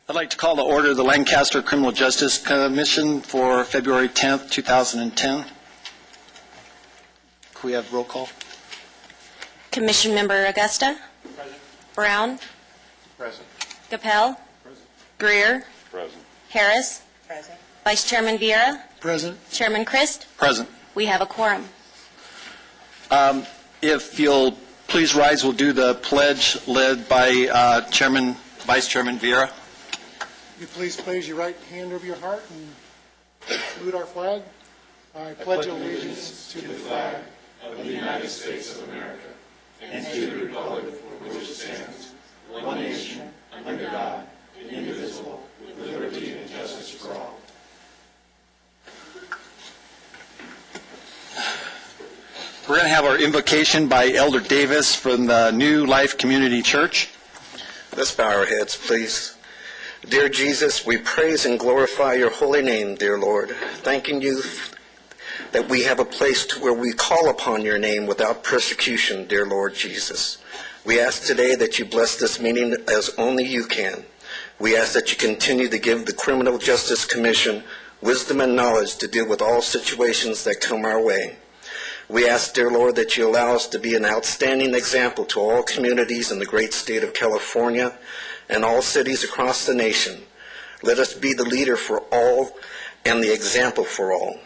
I'd like to call to order the Lancaster Criminal Justice Commission for February 10th, 2010. Could we have roll call? Commission Member Augusta? Present. Brown? Present. Capel? Present. Greer? Present. Harris? Present. Vice Chairman Vieira? Present. Chairman Christ? Present. We have a quorum. If you'll please rise, we'll do the pledge led by Vice Chairman Vieira. You please place your right hand over your heart and salute our flag. I pledge allegiance to the flag of the United States of America and to the republic for which it stands, one nation, under God, indivisible, with liberty and justice for all. We're going to have our invocation by Elder Davis from the New Life Community Church. Let's bow our heads, please. Dear Jesus, we praise and glorify your holy name, dear Lord, thanking you that we have a place to where we call upon your name without persecution, dear Lord Jesus. We ask today that you bless this meeting as only you can. We ask that you continue to give the Criminal Justice Commission wisdom and knowledge to deal with all situations that come our way. We ask, dear Lord, that you allow us to be an outstanding example to all communities in the great state of California and all cities across the nation. Let us be the leader for all and the example for all.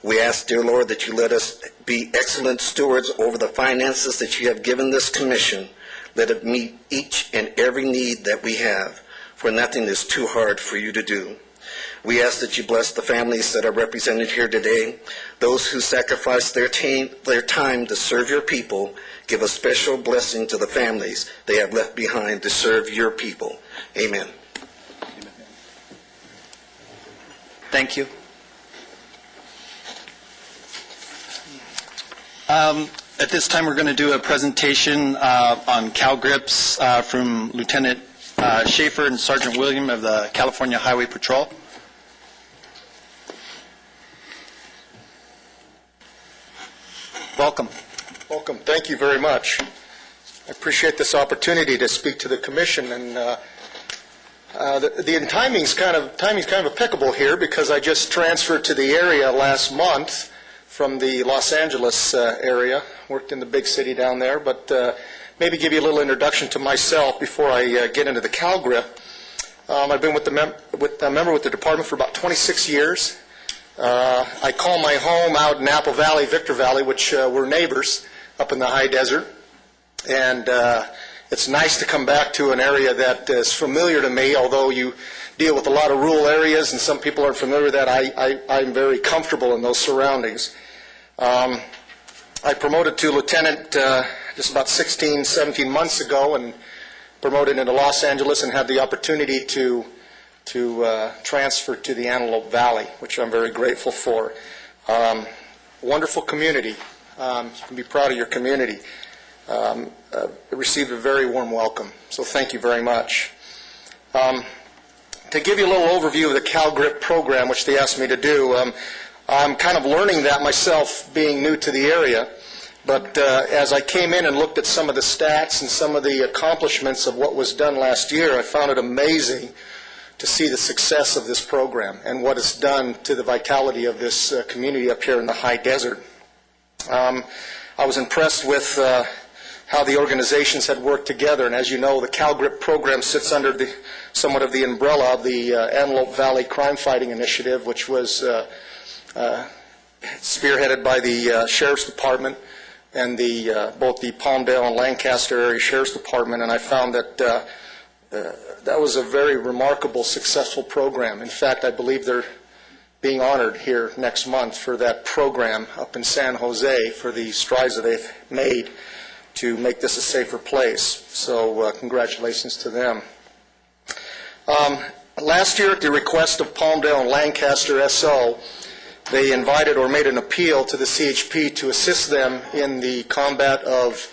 We ask, dear Lord, that you let us be excellent stewards over the finances that you have given this commission. Let it meet each and every need that we have, for nothing is too hard for you to do. We ask that you bless the families that are represented here today, those who sacrifice their time to serve your people. Give a special blessing to the families they have left behind to serve your people. Amen. Thank you. At this time, we're going to do a presentation on CalGrips from Lieutenant Schaefer and Sergeant William of the California Highway Patrol. Welcome. Welcome. Thank you very much. I appreciate this opportunity to speak to the commission, and the timing's kind of impeccable here because I just transferred to the area last month from the Los Angeles area. Worked in the big city down there, but maybe give you a little introduction to myself before I get into the CalGrip. I've been a member with the department for about 26 years. I call my home out in Apple Valley, Victor Valley, which we're neighbors up in the high desert. And it's nice to come back to an area that is familiar to me, although you deal with a lot of rural areas and some people aren't familiar with that. I'm very comfortable in those surroundings. I promoted to lieutenant just about 16, 17 months ago and promoted into Los Angeles and had the opportunity to transfer to the Antelope Valley, which I'm very grateful for. Wonderful community. You can be proud of your community. Received a very warm welcome, so thank you very much. To give you a little overview of the CalGrip program, which they asked me to do, I'm kind of learning that myself, being new to the area. But as I came in and looked at some of the stats and some of the accomplishments of what was done last year, I found it amazing to see the success of this program and what it's done to the vitality of this community up here in the high desert. I was impressed with how the organizations had worked together, and as you know, the CalGrip program sits under somewhat of the umbrella of the Antelope Valley Crime Fighting Initiative, which was spearheaded by the Sheriff's Department and both the Palmdale and Lancaster area Sheriff's Department, and I found that that was a very remarkable, successful program. In fact, I believe they're being honored here next month for that program up in San Jose for the strides that they've made to make this a safer place. So congratulations to them. Last year, at the request of Palmdale and Lancaster SO, they invited or made an appeal to the CHP to assist them in the combat of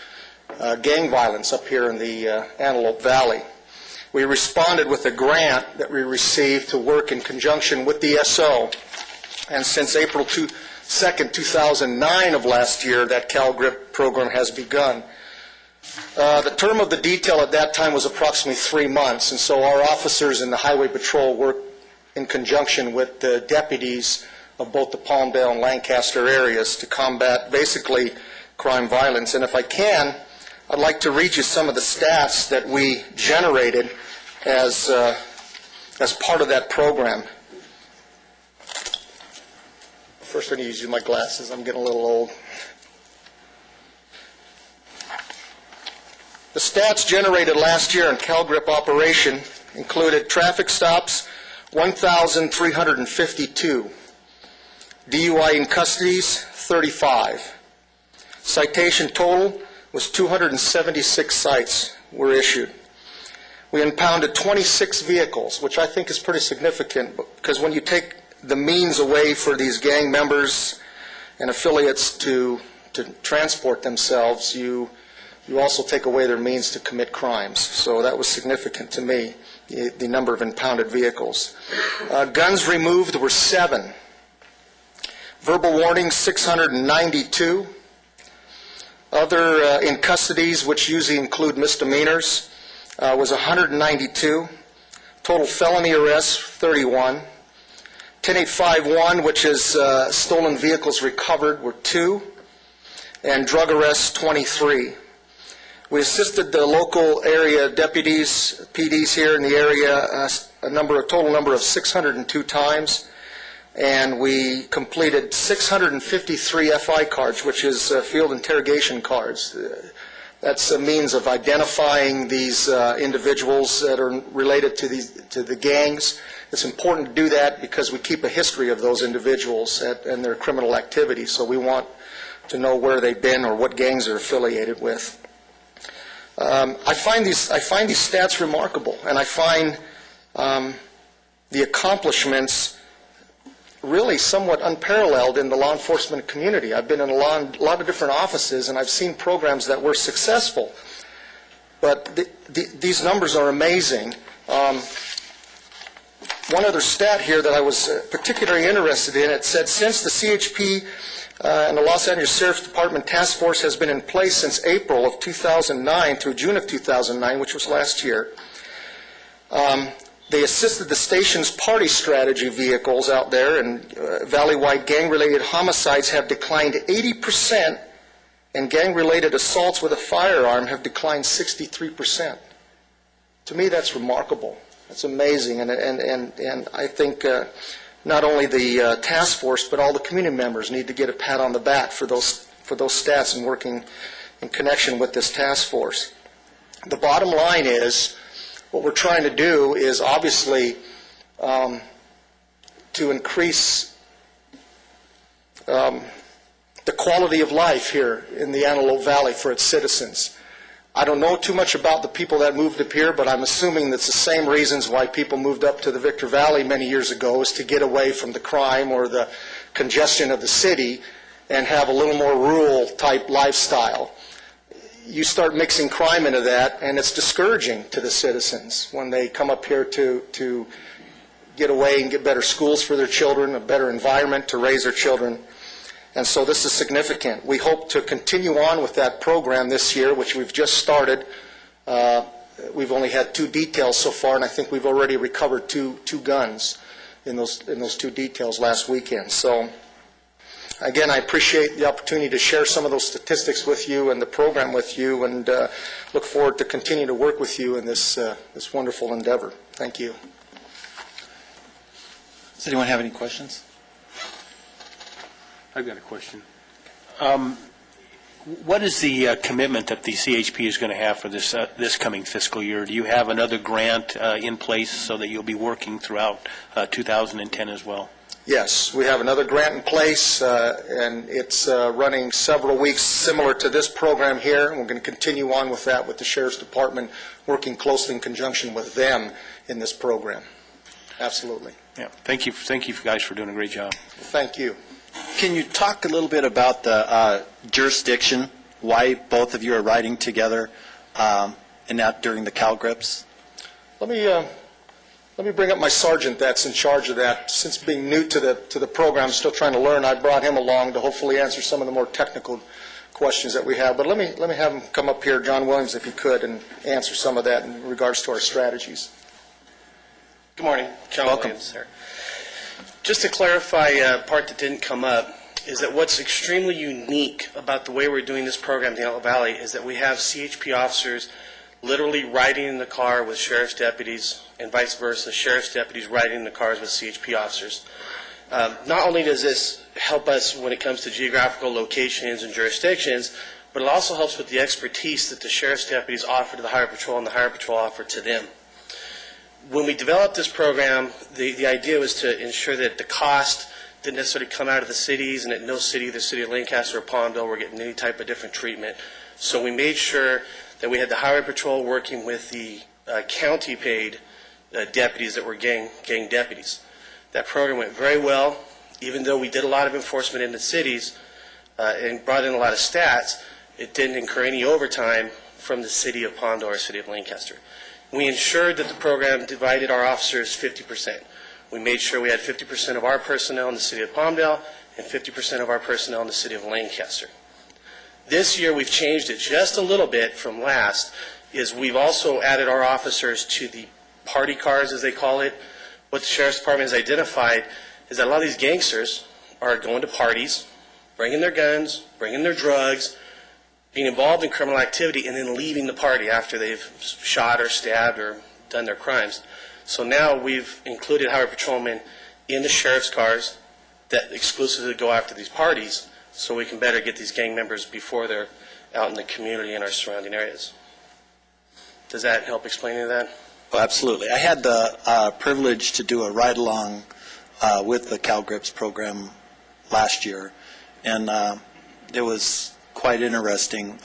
gang violence up here in the Antelope Valley. We responded with a grant that we received to work in conjunction with the SO. And since April 2nd, 2009 of last year, that CalGrip program has begun. The term of the detail at that time was approximately 3 months, and so our officers in the Highway Patrol worked in conjunction with the deputies of both the Palmdale and Lancaster areas to combat basically crime violence. And if I can, I'd like to read you some of the stats that we generated as part of that program. First, I need to use my glasses. I'm getting a little old. The stats generated last year in CalGRIP operation included traffic stops, 1,352. DUI in custodies, 35. Citation total was 276 cites were issued. We impounded 26 vehicles, which I think is pretty significant because when you take the means away for these gang members and affiliates to transport themselves, you also take away their means to commit crimes. So that was significant to me, the number of impounded vehicles. Guns removed were 7. Verbal warnings, 692. Other in custodies, which usually include misdemeanors, was 192. Total felony arrests, 31. 10851, which is stolen vehicles recovered, were 2. And drug arrests, 23. We assisted the local area deputies, PDs here in the area, a total number of 602 times. And we completed 653 FI cards, which is field interrogation cards. That's a means of identifying these individuals that are related to the gangs. It's important to do that because we keep a history of those individuals and their criminal activity, so we want to know where they've been or what gangs they're affiliated with. I find these stats remarkable, and I find the accomplishments really somewhat unparalleled in the law enforcement community. I've been in a lot of different offices, and I've seen programs that were successful. But these numbers are amazing. One other stat here that I was particularly interested in, it said since the CHP and the Los Angeles Sheriff's Department Task Force has been in place since April of 2009 through June of 2009, which was last year, they assisted the station's party strategy vehicles out there, and valley-wide gang-related homicides have declined 80%, and gang-related assaults with a firearm have declined 63%. To me, that's remarkable. That's amazing, and I think not only the task force, but all the community members need to get a pat on the back for those stats and working in connection with this task force. The bottom line is, what we're trying to do is obviously to increase the quality of life here in the Antelope Valley for its citizens. I don't know too much about the people that moved up here, but I'm assuming that's the same reasons why people moved up to the Victor Valley many years ago, is to get away from the crime or the congestion of the city and have a little more rural type lifestyle. You start mixing crime into that, and it's discouraging to the citizens when they come up here to get away and get better schools for their children, a better environment to raise their children. And so this is significant. We hope to continue on with that program this year, which we've just started. We've only had 2 details so far, and I think we've already recovered two guns in those 2 details last weekend. So again, I appreciate the opportunity to share some of those statistics with you and the program with you, and look forward to continue to work with you in this wonderful endeavor. Thank you. Does anyone have any questions? I've got a question. What is the commitment that the CHP is going to have for this coming fiscal year? Do you have another grant in place so that you'll be working throughout 2010 as well? Yes, we have another grant in place, and it's running several weeks similar to this program here. And we're going to continue on with that with the Sheriff's Department, working closely in conjunction with them in this program. Absolutely. Yeah. Thank you guys for doing a great job. Thank you. Can you talk a little bit about the jurisdiction, why both of you are riding together, and that during the CalGRIPs? Let me bring up my sergeant that's in charge of that. Since being new to the program, still trying to learn, I brought him along to hopefully answer some of the more technical questions that we have. But let me have him come up here, John Williams, if you could, and answer some of that in regards to our strategies. Good morning. John Welcome. Williams, sir. Just to clarify a part that didn't come up, is that what's extremely unique about the way we're doing this program in the Antelope Valley is that we have CHP officers literally riding in the car with sheriff's deputies and vice versa, sheriff's deputies riding in the cars with CHP officers. Not only does this help us when it comes to geographical locations and jurisdictions, but it also helps with the expertise that the sheriff's deputies offer to the Highway Patrol and the Highway Patrol offer to them. When we developed this program, the idea was to ensure that the cost didn't necessarily come out of the cities and that no city, the city of Lancaster or Palmdale, were getting any type of different treatment. So we made sure that we had the Highway Patrol working with the county-paid deputies that were gang deputies. That program went very well. Even though we did a lot of enforcement in the cities and brought in a lot of stats, it didn't incur any overtime from the city of Palmdale or city of Lancaster. We ensured that the program divided our officers 50%. We made sure we had 50% of our personnel in the city of Palmdale and 50% of our personnel in the city of Lancaster. This year we've changed it just a little bit from last, is we've also added our officers to the party cars, as they call it. What the Sheriff's Department has identified is that a lot of these gangsters are going to parties, bringing their guns, bringing their drugs, being involved in criminal activity, and then leaving the party after they've shot or stabbed or done their crimes. So now we've included Highway Patrolmen in the sheriff's cars that exclusively go after these parties so we can better get these gang members before they're out in the community and our surrounding areas. Does that help explain any of that? Oh, absolutely. I had the privilege to do a ride-along with the CalGrips program last year, and it was quite interesting.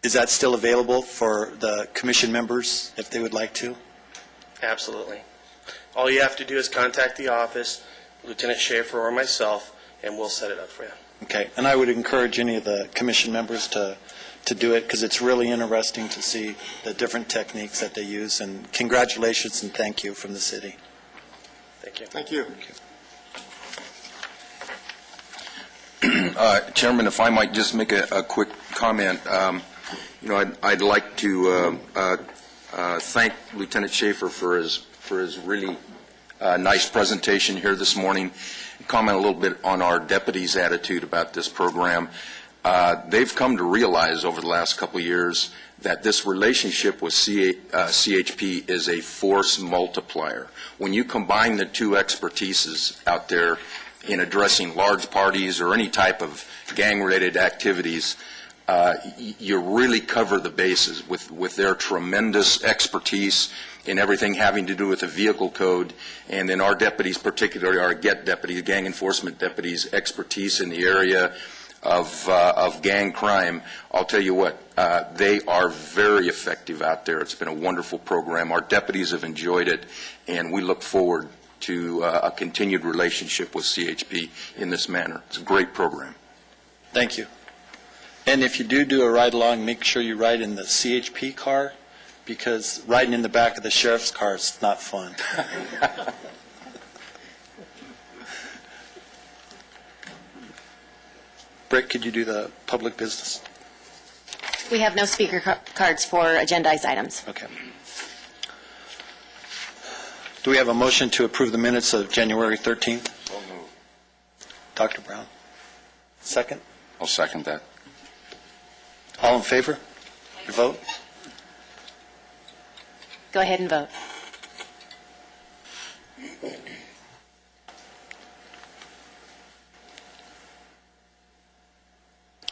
Is that still available for the commission members if they would like to? Absolutely. All you have to do is contact the office, Lieutenant Schaefer or myself, and we'll set it up for you. Okay, and I would encourage any of the commission members to do it because it's really interesting to see the different techniques that they use. And congratulations and thank you from the city. Thank you. Thank you. Chairman, if I might just make a quick comment. I'd like to thank Lieutenant Schaefer for his really nice presentation here this morning. Comment a little bit on our deputies' attitude about this program. They've come to realize over the last couple of years that this relationship with CHP is a force multiplier. When you combine the two expertises out there in addressing large parties or any type of gang-related activities, you really cover the bases with their tremendous expertise in everything having to do with the vehicle code, and then our deputies, particularly our GET deputies, gang enforcement deputies, expertise in the area of gang crime. I'll tell you what, they are very effective out there. It's been a wonderful program. Our deputies have enjoyed it, and we look forward to a continued relationship with CHP in this manner. It's a great program. Thank you. And if you do a ride-along, make sure you ride in the CHP car, because riding in the back of the sheriff's car is not fun. Britt, could you do the public business? We have no speaker cards for agendized items. Okay. Do we have a motion to approve the minutes of January 13th? Dr. Brown? Second? I'll second that. All in favor? Your vote? Go ahead and vote.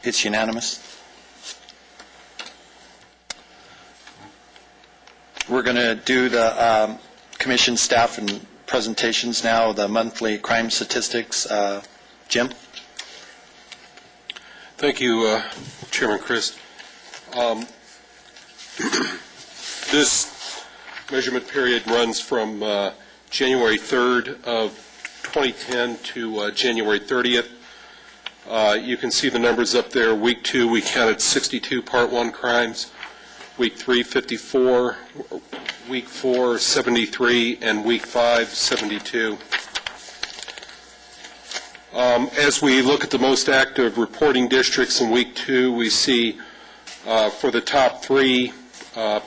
It's unanimous. We're going to do the commission staff and presentations now, the monthly crime statistics. Jim? Thank you, Chairman Christ. This measurement period runs from January 3rd of 2010 to January 30th. You can see the numbers up there. Week 2, we counted 62 Part 1 crimes. Week 3, 54. Week 4, 73. And Week 5, 72. As we look at the most active reporting districts in Week 2, we see for the top three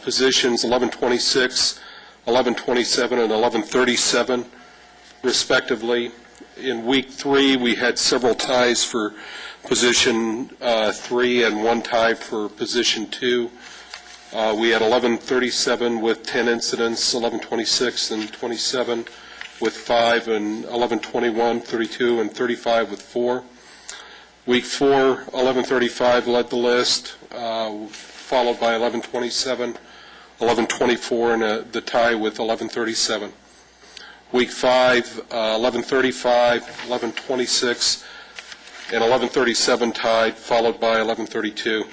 positions, 1126, 1127, and 1137, respectively. In Week 3, we had several ties for position 3 and one tie for position 2. We had 1137 with 10 incidents, 1126 and 27 with 5, and 1121, 32, and 35 with 4. Week 4, 1135 led the list, followed by 1127, 1124, and the tie with 1137. Week 5, 1135, 1126, and 1137 tied, followed by 1132.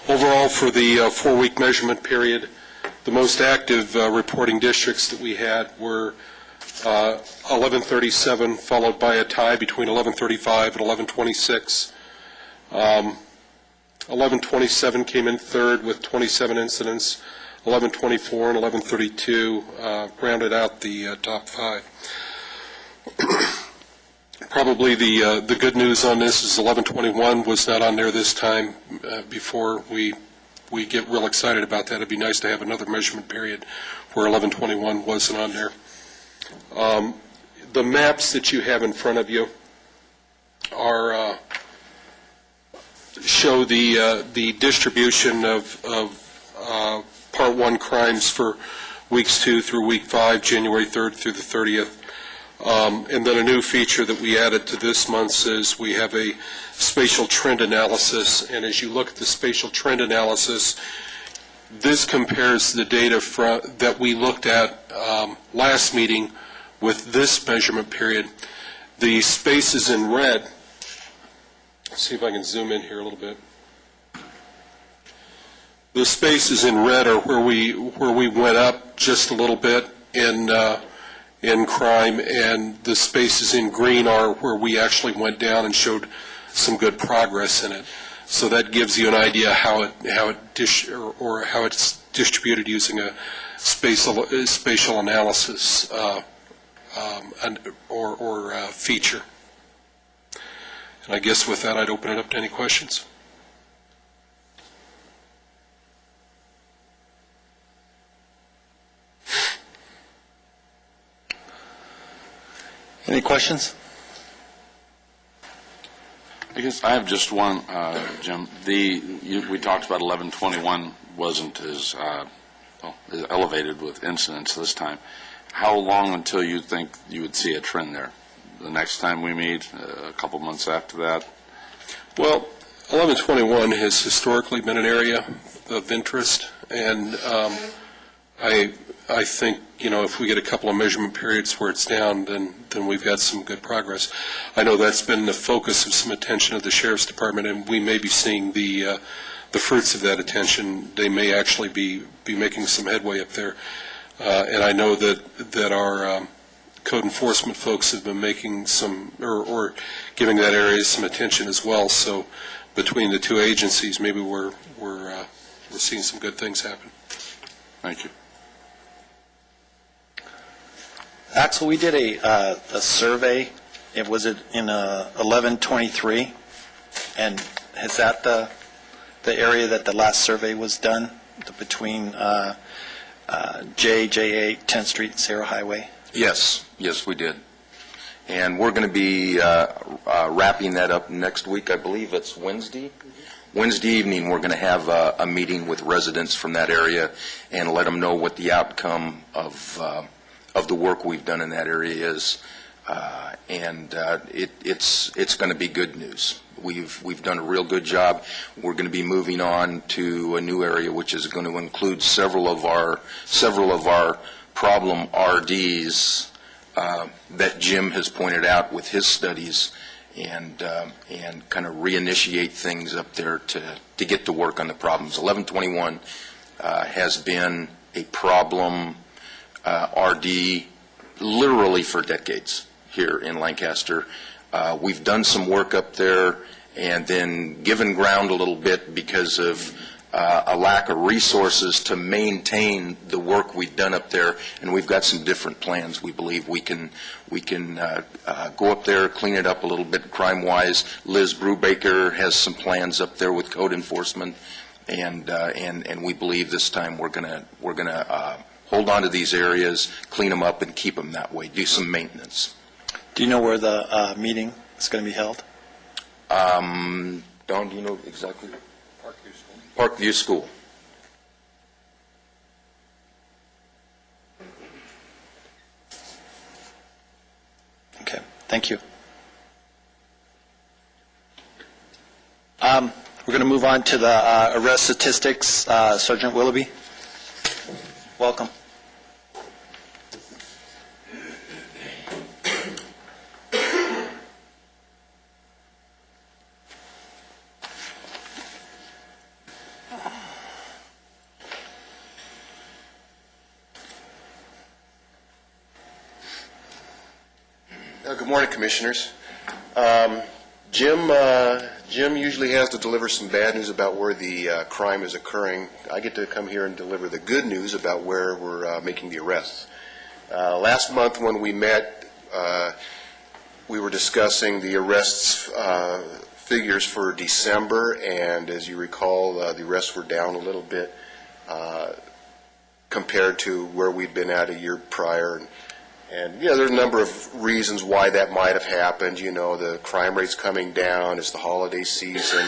Overall, for the 4-week measurement period, the most active reporting districts that we had were 1137, followed by a tie between 1135 and 1126. 1127 came in third with 27 incidents. 1124 and 1132 rounded out the top 5. Probably the good news on this is 1121 was not on there this time. Before we get real excited about that, it'd be nice to have another measurement period where 1121 wasn't on there. The maps that you have in front of you are show the distribution of Part 1 crimes for weeks 2 through week 5, January 3rd through the 30th. And then a new feature that we added to this month's is we have a spatial trend analysis. And as you look at the spatial trend analysis, this compares the data that we looked at last meeting with this measurement period. The spaces in red, let's see if I can zoom in here a little bit. The spaces in red are where we went up just a little bit in crime, and the spaces in green are where we actually went down and showed some good progress in it. So that gives you an idea how it's distributed using a spatial analysis or feature. And I guess with that, I'd open it up to any questions. Any questions? I guess I have just one, Jim. We talked about 1121 wasn't as elevated with incidents this time. How long until you think you would see a trend there? The next time we meet, a couple months after that? Well, 1121 has historically been an area of interest, and I think, if we get a couple of measurement periods where it's down, then we've got some good progress. I know that's been the focus of some attention of the Sheriff's Department, and we may be seeing the fruits of that attention. They may actually be making some headway up there. And I know that our code enforcement folks have been making some, or giving that area some attention as well. So between the two agencies, maybe we're seeing some good things happen. Thank you. Axel, we did a survey. Was it in 1123? And is that the area that the last survey was done, between J8, 10th Street, and Sierra Highway? Yes, we did. And we're going to be wrapping that up next week. I believe it's Wednesday. Wednesday evening, we're going to have a meeting with residents from that area and let them know what the outcome of the work we've done in that area is. It's going to be good news. We've done a real good job. We're going to be moving on to a new area, which is going to include several of our problem RDs that Jim has pointed out with his studies, and kind of reinitiate things up there to get to work on the problems. 1121 has been a problem RD literally for decades here in Lancaster. We've done some work up there and then given ground a little bit because of a lack of resources to maintain the work we've done up there, and we've got some different plans. We believe we can go up there, clean it up a little bit crime-wise. Liz Brubaker has some plans up there with code enforcement, and we believe this time we're gonna hold on to these areas, clean them up, and keep them that way. Do some maintenance. Do you know where the meeting is going to be held? Don, do you know exactly? Parkview School. Okay, thank you. We're going to move on to the arrest statistics. Sergeant Willoughby, welcome. Good morning, Commissioners. Jim usually has to deliver some bad news about where the crime is occurring. I get to come here and deliver the good news about where we're making the arrests. Last month when we met, we were discussing the arrests figures for December, and as you recall, the arrests were down a little bit compared to where we'd been at a year prior. And, there's a number of reasons why that might have happened. The crime rate's coming down. It's the holiday season,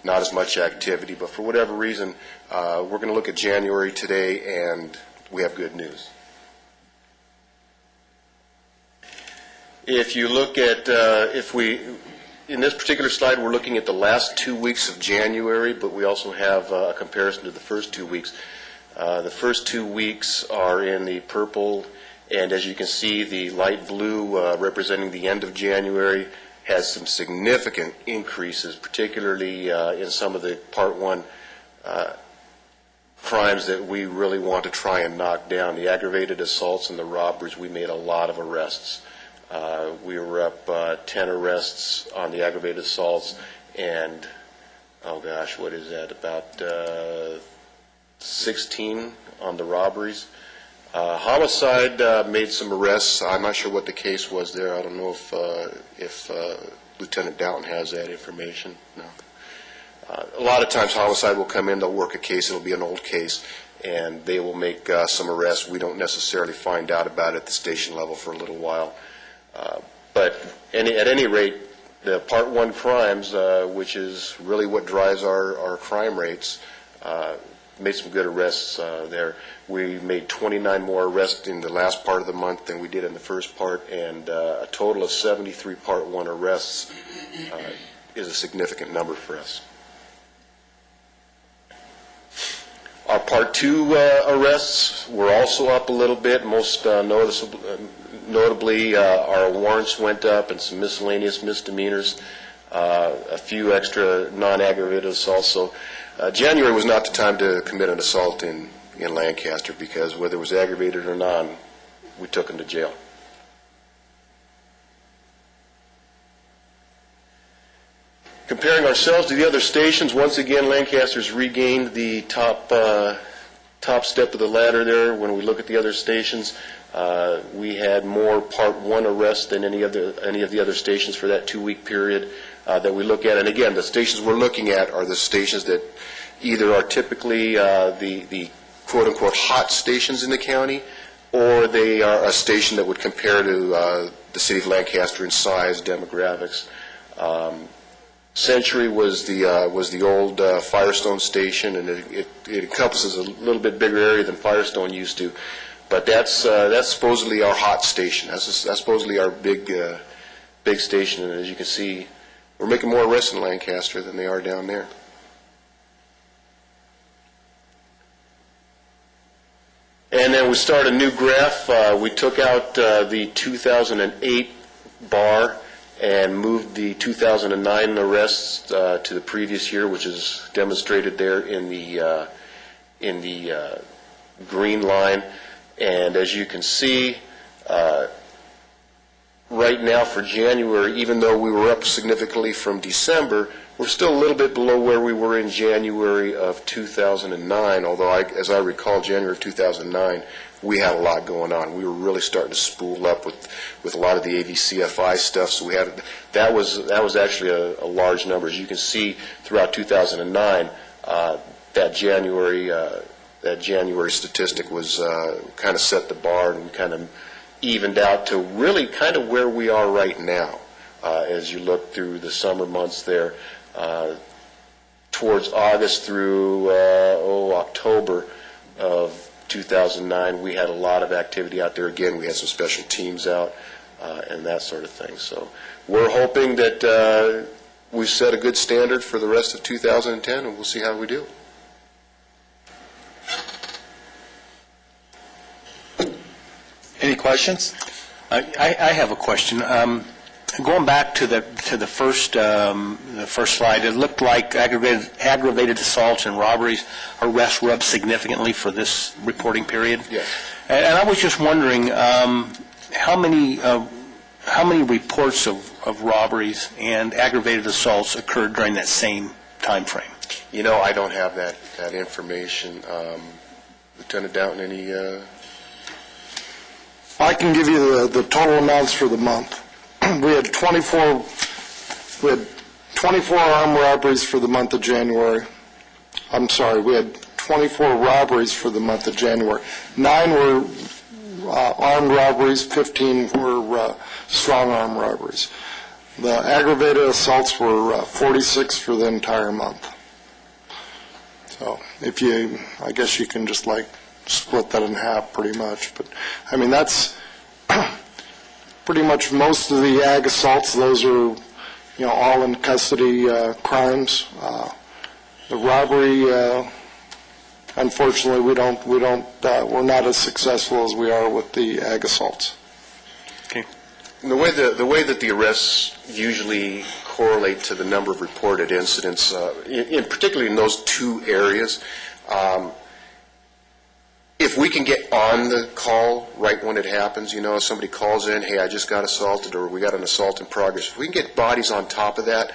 not as much activity. But for whatever reason, we're going to look at January today, and we have good news. If you look at, in this particular slide, we're looking at the last 2 weeks of January, but we also have a comparison to the first 2 weeks. The first 2 weeks are in the purple. And as you can see, the light blue representing the end of January has some significant increases, particularly in some of the Part 1 crimes that we really want to try and knock down. The aggravated assaults and the robberies, we made a lot of arrests. We were up 10 arrests on the aggravated assaults and, what is that, about 16 on the robberies. Homicide made some arrests. I'm not sure what the case was there. I don't know if Lieutenant Doughton has that information. No. A lot of times homicide will come in, they'll work a case, it'll be an old case, and they will make some arrests. We don't necessarily find out about it at the station level for a little while. But at any rate, the Part 1 crimes, which is really what drives our crime rates, made some good arrests there. We made 29 more arrests in the last part of the month than we did in the first part, and a total of 73 Part 1 arrests is a significant number for us. Our Part 2 arrests were also up a little bit. Most notably, our warrants went up and some miscellaneous misdemeanors, a few extra non-aggravated assaults. So January was not the time to commit an assault in Lancaster, because whether it was aggravated or not, we took them to jail. Comparing ourselves to the other stations, once again, Lancaster's regained the top step of the ladder there. When we look at the other stations, we had more Part 1 arrests than any of the other stations for that 2-week period that we look at. And again, the stations we're looking at are the stations that either are typically the quote-unquote hot stations in the county, or they are a station that would compare to the city of Lancaster in size, demographics. Century was the old Firestone station, and it encompasses a little bit bigger area than Firestone used to. But that's supposedly our hot station. That's supposedly our big station. And as you can see, we're making more arrests in Lancaster than they are down there. And then we start a new graph. We took out the 2008 bar and moved the 2009 arrests to the previous year, which is demonstrated there in the green line. And as you can see, right now for January, even though we were up significantly from December, we're still a little bit below where we were in January of 2009, although as I recall, January of 2009, we had a lot going on. We were really starting to spool up with a lot of the AVCFI stuff, so that was actually a large number. As you can see, throughout 2009, that January statistic was kind of set the bar and kind of evened out to really kind of where we are right now. As you look through the summer months there, towards August through October of 2009, we had a lot of activity out there. Again, we had some special teams out and that sort of thing. So we're hoping that we've set a good standard for the rest of 2010, and we'll see how we do. Any questions? I have a question. Going back to the first slide, it looked like aggravated assaults and robberies arrests were up significantly for this reporting period. Yes. And I was just wondering how many reports of robberies and aggravated assaults occurred during that same time frame? You know, I don't have that information. Lieutenant Downton, any? I can give you the total amounts for the month. We had 24 armed robberies for the month of January. I'm sorry, we had 24 robberies for the month of January. 9 were armed robberies, 15 were strong arm robberies. The aggravated assaults were 46 for the entire month. So I guess you can just split that in half pretty much. But I mean, that's pretty much most of the ag assaults. Those are, all in custody crimes. The robbery, unfortunately, we're not as successful as we are with the ag assaults. Okay. The way that the arrests usually correlate to the number of reported incidents, particularly in those two areas, if we can get on the call right when it happens, if somebody calls in, hey, I just got assaulted, or we got an assault in progress, if we can get bodies on top of that,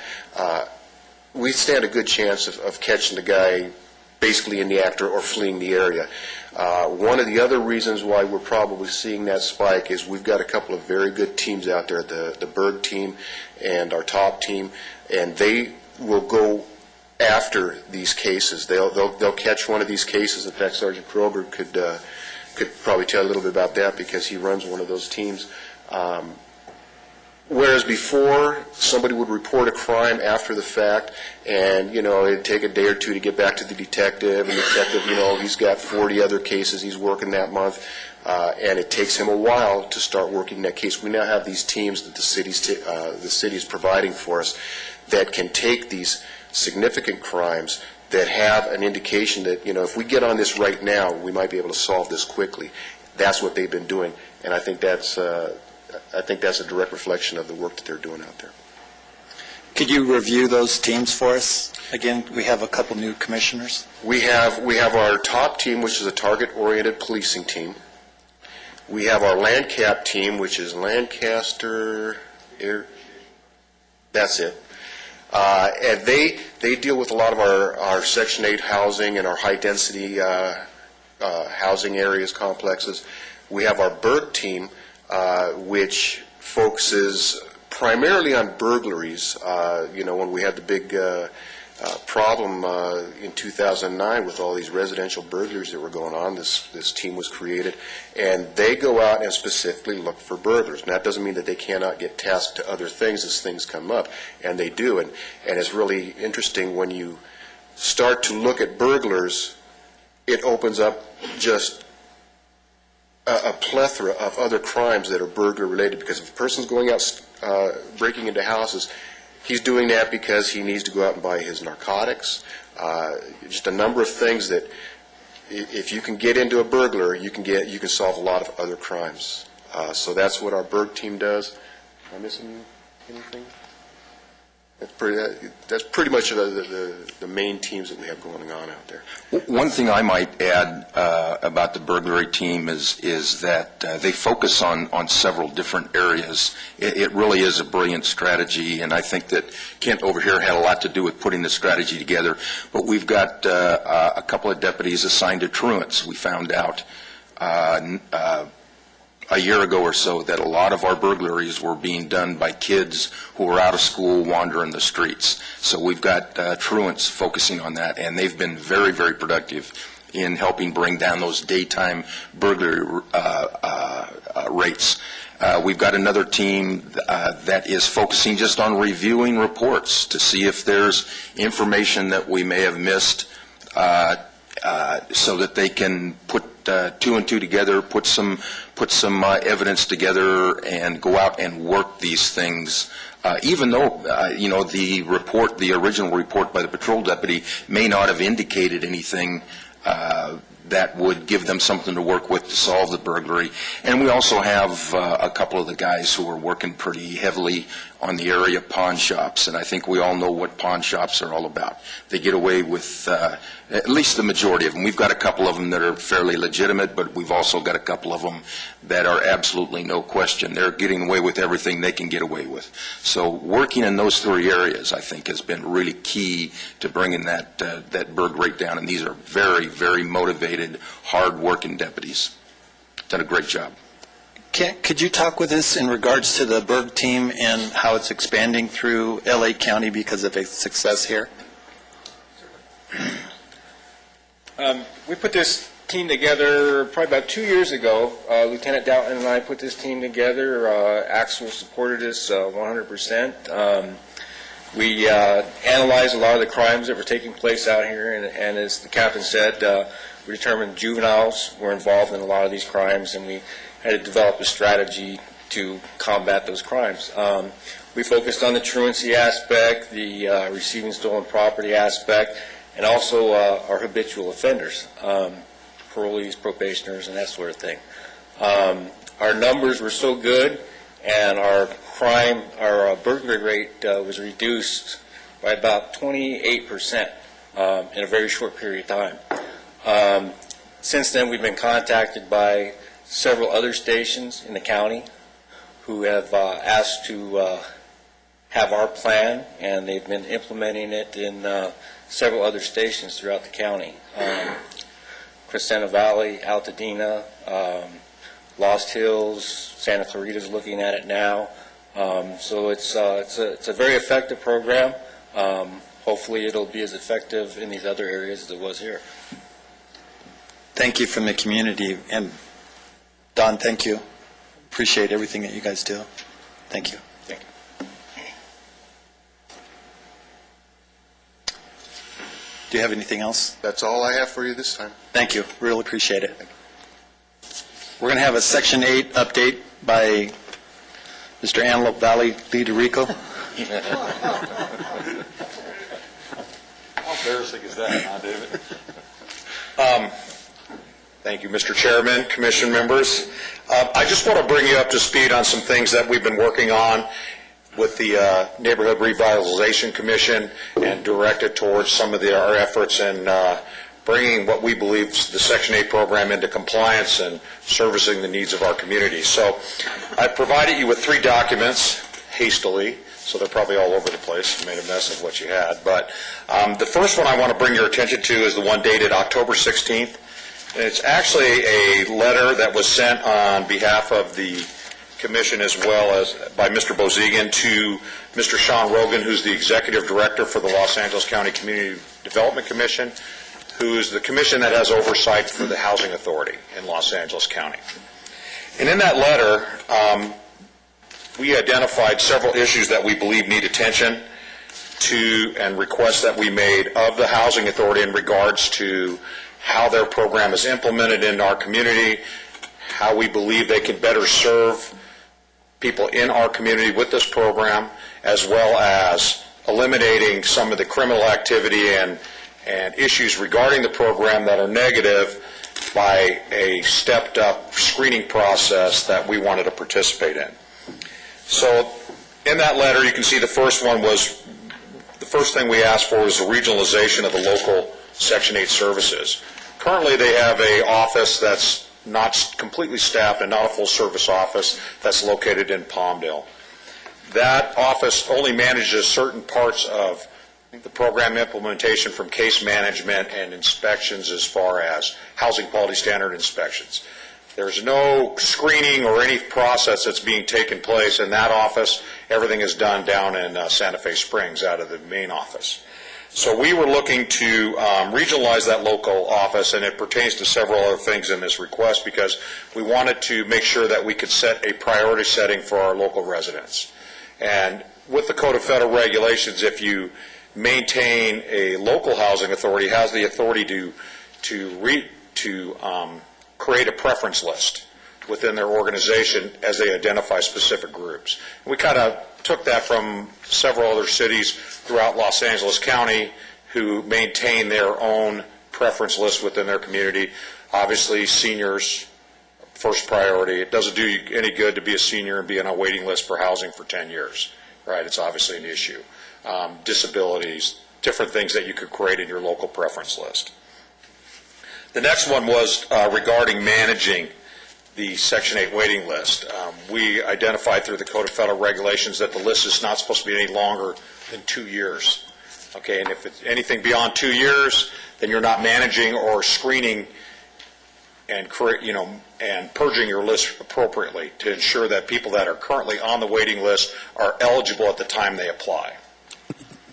we stand a good chance of catching the guy basically in the act or fleeing the area. One of the other reasons why we're probably seeing that spike is we've got a couple of very good teams out there, the Berg team and our top team, and they will go after these cases. They'll catch one of these cases. In fact, Sergeant Kroger could probably tell a little bit about that because he runs one of those teams. Whereas before, somebody would report a crime after the fact, and, it'd take a day or two to get back to the detective, and the detective, he's got 40 other cases he's working that month, and it takes him a while to start working that case. We now have these teams that the city is providing for us that can take these significant crimes that have an indication that, if we get on this right now, we might be able to solve this quickly. That's what they've been doing, and I think that's a direct reflection of the work that they're doing out there. Could you review those teams for us? Again, we have a couple new commissioners. We have our top team, which is a target-oriented policing team. We have our LANDCAP team, which is Lancaster, that's it. And they deal with a lot of our Section 8 housing and our high-density housing areas, complexes. We have our Berg team, which focuses primarily on burglaries. When we had the big problem in 2009 with all these residential burglaries that were going on, this team was created, and they go out and specifically look for burglars. And that doesn't mean that they cannot get tasked to other things as things come up, and they do. And it's really interesting when you start to look at burglars, it opens up just a plethora of other crimes that are burglar related, because if a person's going out breaking into houses, he's doing that because he needs to go out and buy his narcotics. Just a number of things that if you can get into a burglar, you can solve a lot of other crimes. So that's what our Berg team does. Am I missing anything? That's pretty much the main teams that we have going on out there. One thing I might add about the burglary team is that they focus on several different areas. It really is a brilliant strategy, and I think that Kent over here had a lot to do with putting the strategy together. But we've got a couple of deputies assigned to truants. We found out a year ago or so that a lot of our burglaries were being done by kids who were out of school wandering the streets. So we've got truants focusing on that, and they've been very, very productive in helping bring down those daytime burglary rates. We've got another team that is focusing just on reviewing reports to see if there's information that we may have missed, so that they can put two and two together, put some evidence together, and go out and work these things. Even though the original report by the patrol deputy may not have indicated anything that would give them something to work with to solve the burglary. And we also have a couple of the guys who are working pretty heavily on the area pawn shops, and I think we all know what pawn shops are all about. They get away with at least the majority of them. We've got a couple of them that are fairly legitimate, but we've also got a couple of them that are absolutely no question. They're getting away with everything they can get away with. So working in those three areas, I think, has been really key to bringing that burg rate down, and these are very, very motivated, hard-working deputies. Done a great job. Kent, could you talk with us in regards to the Berg team and how it's expanding through LA County because of its success here? We put this team together probably about 2 years ago. Lieutenant Doughton and I put this team together. Axel supported us 100%. We analyzed a lot of the crimes that were taking place out here, and as the captain said, we determined juveniles were involved in a lot of these crimes, and we had to develop a strategy to combat those crimes. We focused on the truancy aspect, the receiving stolen property aspect, and also our habitual offenders, parolees, probationers, and that sort of thing. Our numbers were so good, and our burglary rate was reduced by about 28% in a very short period of time. Since then, we've been contacted by several other stations in the county who have asked to have our plan, and they've been implementing it in several other stations throughout the county. Crescenta Valley, Altadena, Lost Hills, Santa Clarita's looking at it now. So it's a very effective program. Hopefully it'll be as effective in these other areas as it was here. Thank you from the community. And Don, thank you. Appreciate everything that you guys do. Thank you. Thank you. Do you have anything else? That's all I have for you this time. Thank you. Really appreciate it. We're going to have a Section 8 update by Mr. Antelope Valley Liderico. How embarrassing is that, huh, David? Thank you, Mr. Chairman, Commission members. I just want to bring you up to speed on some things that we've been working on with the Neighborhood Revitalization Commission and directed towards some of our efforts in bringing what we believe is the Section 8 program into compliance and servicing the needs of our community. So I provided you with 3 documents hastily, so they're probably all over the place. You made a mess of what you had. But the first one I want to bring your attention to is the one dated October 16th. And it's actually a letter that was sent on behalf of the Commission as well as by Mr. Bozigan to Mr. Sean Rogan, who's the Executive Director for the Los Angeles County Community Development Commission, who is the commission that has oversight for the Housing Authority in Los Angeles County. And in that letter, we identified several issues that we believe need attention to and requests that we made of the Housing Authority in regards to how their program is implemented in our community, how we believe they can better serve people in our community with this program, as well as eliminating some of the criminal activity and issues regarding the program that are negative by a stepped-up screening process that we wanted to participate in. So in that letter, you can see the first one was first thing we asked for was the regionalization of the local Section 8 services. Currently, they have an office that's not completely staffed and not a full-service office that's located in Palmdale. That office only manages certain parts of the program implementation, from case management and inspections as far as housing quality standard inspections. There's no screening or any process that's being taken place in that office. Everything is done down in Santa Fe Springs out of the main office. So we were looking to regionalize that local office, and it pertains to several other things in this request, because we wanted to make sure that we could set a priority setting for our local residents. And with the Code of Federal Regulations, if you maintain a local housing authority, has the authority to create a preference list within their organization as they identify specific groups. We kind of took that from several other cities throughout Los Angeles County who maintain their own preference list within their community. Obviously, seniors, first priority. It doesn't do you any good to be a senior and be on a waiting list for housing for 10 years, right? It's obviously an issue. Disabilities, different things that you could create in your local preference list. The next one was regarding managing the Section 8 waiting list. We identified through the Code of Federal Regulations that the list is not supposed to be any longer than 2 years. Okay, and if it's anything beyond 2 years, then you're not managing or screening and and purging your list appropriately to ensure that people that are currently on the waiting list are eligible at the time they apply.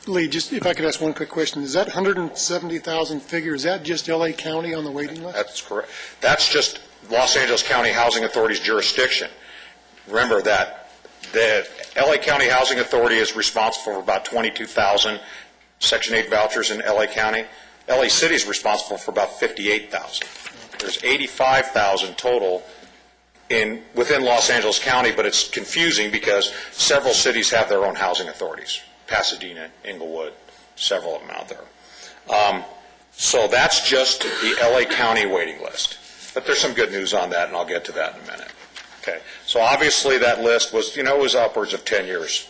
Lee, just if I could ask one quick question. Is that 170,000 figure, is that just L.A. County on the waiting list? That's correct. That's just Los Angeles County Housing Authority's jurisdiction. Remember that the L.A. County Housing Authority is responsible for about 22,000 Section 8 vouchers in L.A. County. L.A. City is responsible for about 58,000. There's 85,000 total within Los Angeles County, but it's confusing because several cities have their own housing authorities. Pasadena, Inglewood, several of them out there. So that's just the L.A. County waiting list. But there's some good news on that, and I'll get to that in a minute. Okay. So obviously that list was, it was upwards of 10 years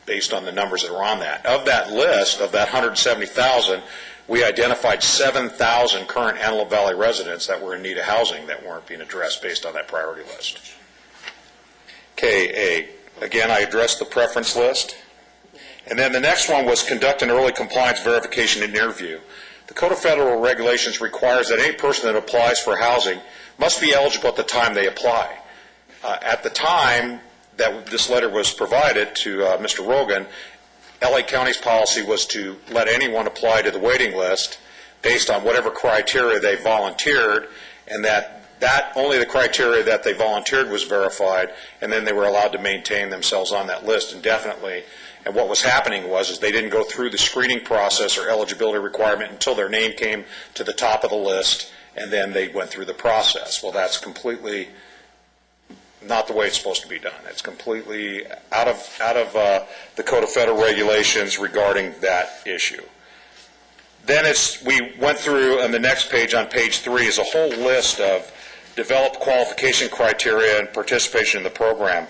based on the numbers that were on that. Of that list, of that 170,000, we identified 7,000 current Antelope Valley residents that were in need of housing that weren't being addressed based on that priority list. KA. Again, I addressed the preference list. And then the next one was conduct an early compliance verification and interview. The Code of Federal Regulations requires that any person that applies for housing must be eligible at the time they apply. At the time that this letter was provided to Mr. Rogan, LA County's policy was to let anyone apply to the waiting list based on whatever criteria they volunteered, and that only the criteria that they volunteered was verified, and then they were allowed to maintain themselves on that list indefinitely. And what was happening was they didn't go through the screening process or eligibility requirement until their name came to the top of the list, and then they went through the process. Well, that's completely not the way it's supposed to be done. It's completely out of the Code of Federal Regulations regarding that issue. Then we went through, on the next page, on page 3, is a whole list of developed qualification criteria and participation in the program.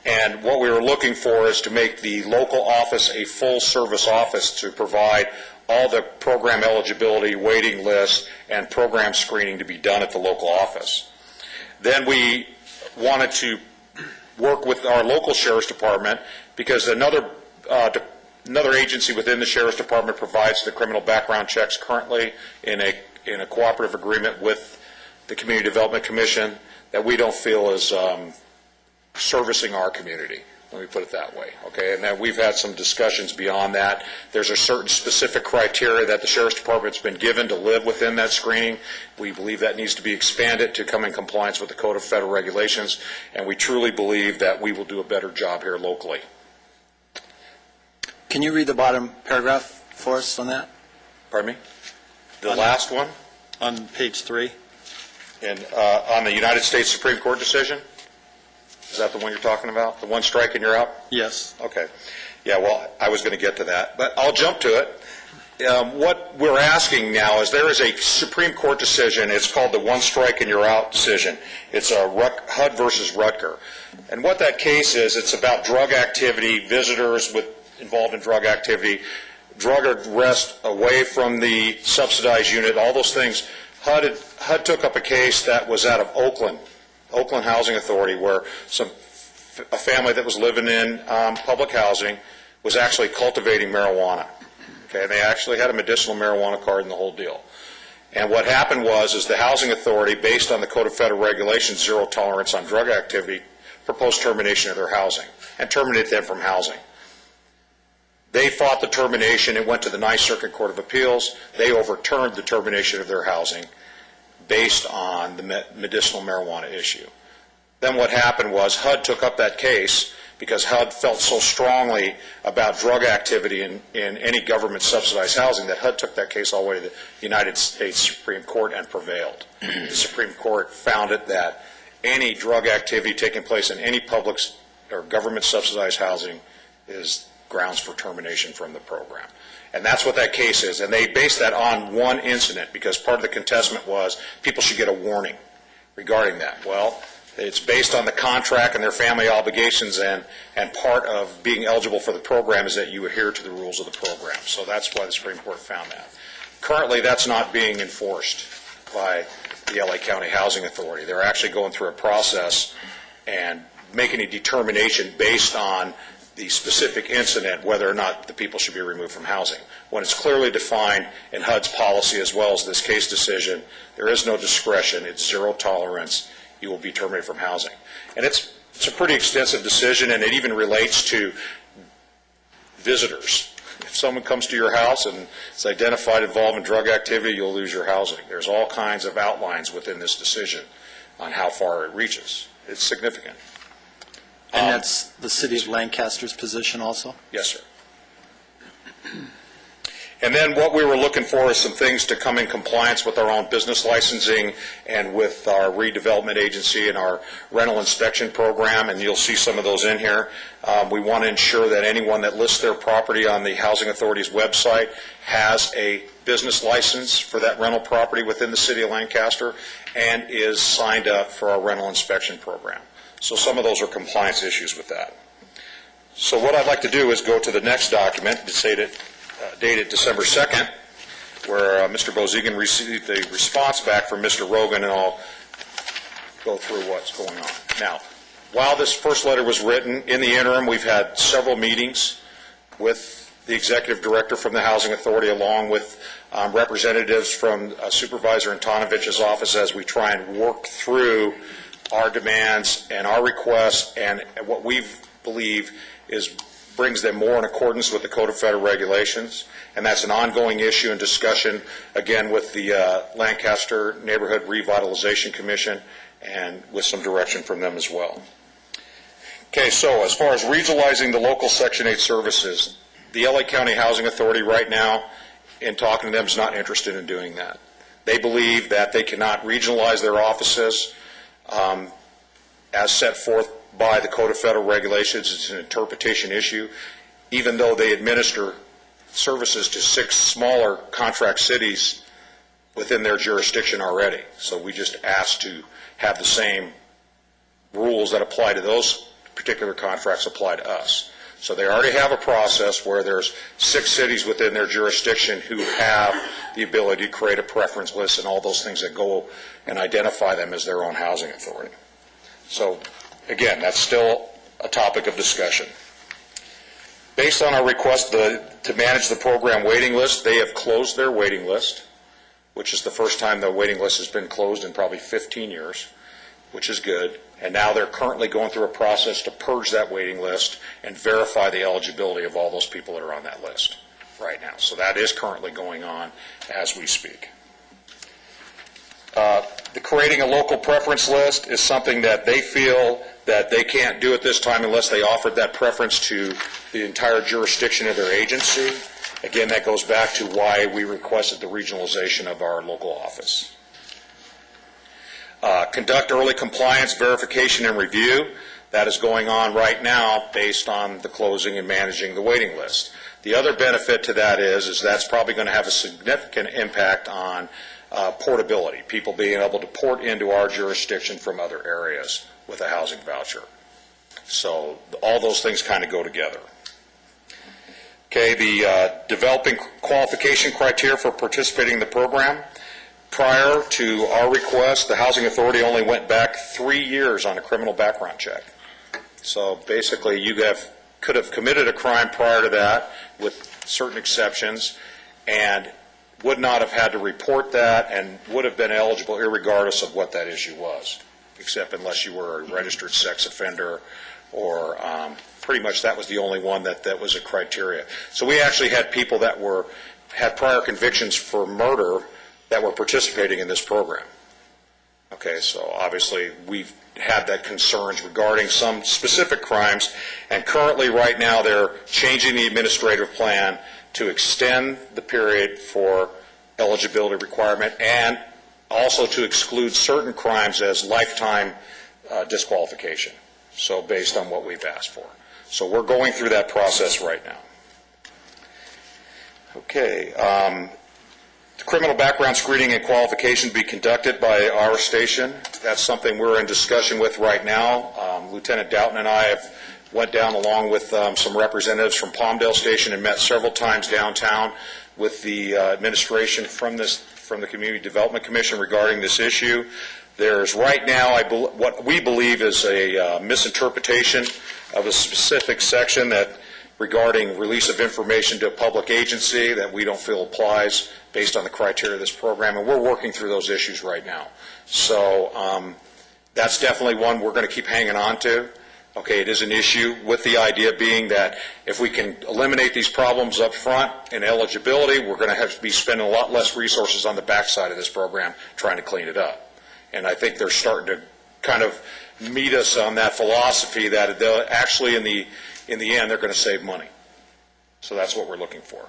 And what we were looking for is to make the local office a full-service office to provide all the program eligibility, waiting list, and program screening to be done at the local office. Then we wanted to work with our local Sheriff's Department, because another agency within the Sheriff's Department provides the criminal background checks currently in a cooperative agreement with the Community Development Commission that we don't feel is servicing our community. Let me put it that way, okay? And then we've had some discussions beyond that. There's a certain specific criteria that the Sheriff's Department's been given to live within that screening. We believe that needs to be expanded to come in compliance with the Code of Federal Regulations, and we truly believe that we will do a better job here locally. Can you read the bottom paragraph for us on that? Pardon me? The last one? On page 3. And on the United States Supreme Court decision? Is that the one you're talking about? The one strike and you're out? Yes. Okay. Yeah, well, I was going to get to that, but I'll jump to it. What we're asking now is there is a Supreme Court decision. It's called the one strike and you're out decision. It's a HUD versus Rutger. And what that case is, it's about drug activity, visitors with involved in drug activity, drug arrest away from the subsidized unit, all those things. HUD took up a case that was out of Oakland Housing Authority, where a family that was living in public housing was actually cultivating marijuana. Okay, they actually had a medicinal marijuana card and the whole deal. And what happened was the Housing Authority, based on the Code of Federal Regulations, zero tolerance on drug activity, proposed termination of their housing and terminated them from housing. They fought the termination. It went to the Ninth Circuit Court of Appeals. They overturned the termination of their housing based on the medicinal marijuana issue. Then what happened was HUD took up that case because HUD felt so strongly about drug activity in any government-subsidized housing that HUD took that case all the way to the United States Supreme Court and prevailed. The Supreme Court found it that any drug activity taking place in any public or government-subsidized housing is grounds for termination from the program. And that's what that case is. And they based that on one incident because part of the contestment was people should get a warning regarding that. Well, it's based on the contract and their family obligations, and part of being eligible for the program is that you adhere to the rules of the program. So that's why the Supreme Court found that. Currently, that's not being enforced by the LA County Housing Authority. They're actually going through a process and making a determination based on the specific incident whether or not the people should be removed from housing. When it's clearly defined in HUD's policy as well as this case decision, there is no discretion. It's zero tolerance. You will be terminated from housing. And it's a pretty extensive decision, and it even relates to visitors. If someone comes to your house and is identified involved in drug activity, you'll lose your housing. There's all kinds of outlines within this decision on how far it reaches. It's significant. And that's the City of Lancaster's position also? Yes, sir. And then what we were looking for is some things to come in compliance with our own business licensing and with our redevelopment agency and our rental inspection program, and you'll see some of those in here. We want to ensure that anyone that lists their property on the Housing Authority's website has a business license for that rental property within the City of Lancaster and is signed up for our rental inspection program. So some of those are compliance issues with that. So what I'd like to do is go to the next document, dated December 2nd, where Mr. Bozigan received a response back from Mr. Rogan, and I'll go through what's going on. Now, while this first letter was written, in the interim, we've had several meetings with the executive director from the Housing Authority, along with representatives from Supervisor Antonivich's office, as we try and work through our demands and our requests and what we believe brings them more in accordance with the Code of Federal Regulations. And that's an ongoing issue and discussion, again, with the Lancaster Neighborhood Revitalization Commission and with some direction from them as well. Okay, so as far as regionalizing the local Section 8 services, the LA County Housing Authority right now, in talking to them, is not interested in doing that. They believe that they cannot regionalize their offices as set forth by the Code of Federal Regulations. It's an interpretation issue. Even though they administer services to 6 smaller contract cities within their jurisdiction already. So we just ask to have the same rules that apply to those particular contracts apply to us. So they already have a process where there's 6 cities within their jurisdiction who have the ability to create a preference list and all those things that go and identify them as their own housing authority. So, again, that's still a topic of discussion. Based on our request to manage the program waiting list, they have closed their waiting list, which is the first time the waiting list has been closed in probably 15 years, which is good. And now they're currently going through a process to purge that waiting list and verify the eligibility of all those people that are on that list right now. So that is currently going on as we speak. The creating a local preference list is something that they feel that they can't do at this time unless they offered that preference to the entire jurisdiction of their agency. Again, that goes back to why we requested the regionalization of our local office. Conduct early compliance verification and review. That is going on right now based on the closing and managing the waiting list. The other benefit to that is that's probably going to have a significant impact on portability, people being able to port into our jurisdiction from other areas with a housing voucher. So all those things kind of go together. Okay, the developing qualification criteria for participating in the program. Prior to our request, the Housing Authority only went back 3 years on a criminal background check. So basically, you could have committed a crime prior to that with certain exceptions and would not have had to report that and would have been eligible irregardless of what that issue was, except unless you were a registered sex offender or pretty much that was the only one that was a criteria. So we actually had people that had prior convictions for murder that were participating in this program. Okay, so obviously we've had that concerns regarding some specific crimes, and currently right now they're changing the administrative plan to extend the period for eligibility requirement and also to exclude certain crimes as lifetime disqualification. So based on what we've asked for. So we're going through that process right now. Okay. The criminal background screening and qualification be conducted by our station. That's something we're in discussion with right now. Lieutenant Doughton and I have went down along with some representatives from Palmdale Station and met several times downtown with the administration from the Community Development Commission regarding this issue. There's right now what we believe is a misinterpretation of a specific section that regarding release of information to a public agency that we don't feel applies based on the criteria of this program, and we're working through those issues right now. So that's definitely one we're going to keep hanging on to. Okay, it is an issue with the idea being that if we can eliminate these problems up front in eligibility, we're going to have to be spending a lot less resources on the backside of this program trying to clean it up. And I think they're starting to kind of meet us on that philosophy that they'll actually in the end they're going to save money. So that's what we're looking for.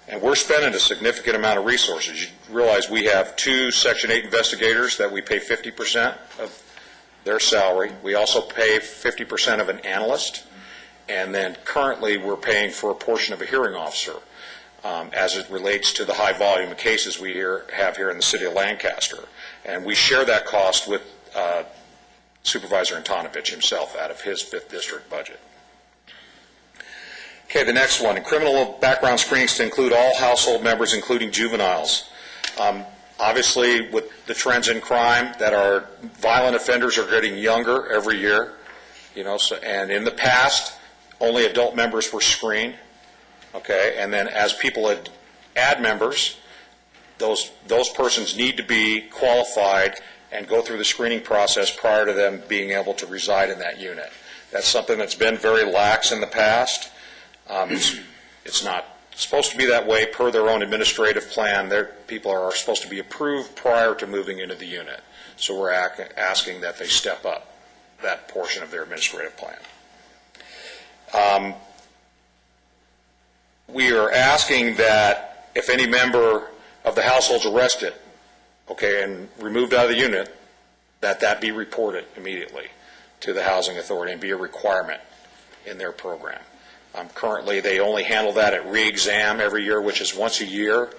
And we're spending a significant amount of resources. You realize we have 2 Section 8 investigators that we pay 50% of their salary. We also pay 50% of an analyst. And then currently we're paying for a portion of a hearing officer as it relates to the high volume of cases we have here in the city of Lancaster. And we share that cost with Supervisor Antonovich himself out of his 5th District budget. Okay, the next one, criminal background screenings to include all household members, including juveniles. Obviously, with the trends in crime, that our violent offenders are getting younger every year, and in the past, only adult members were screened. Okay, and then as people add members, those persons need to be qualified and go through the screening process prior to them being able to reside in that unit. That's something that's been very lax in the past. It's not supposed to be that way per their own administrative plan. People are supposed to be approved prior to moving into the unit. So we're asking that they step up that portion of their administrative plan. We are asking that if any member of the household's arrested, and removed out of the unit, that be reported immediately to the Housing Authority and be a requirement in their program. Currently, they only handle that at re-exam every year, which is once a year.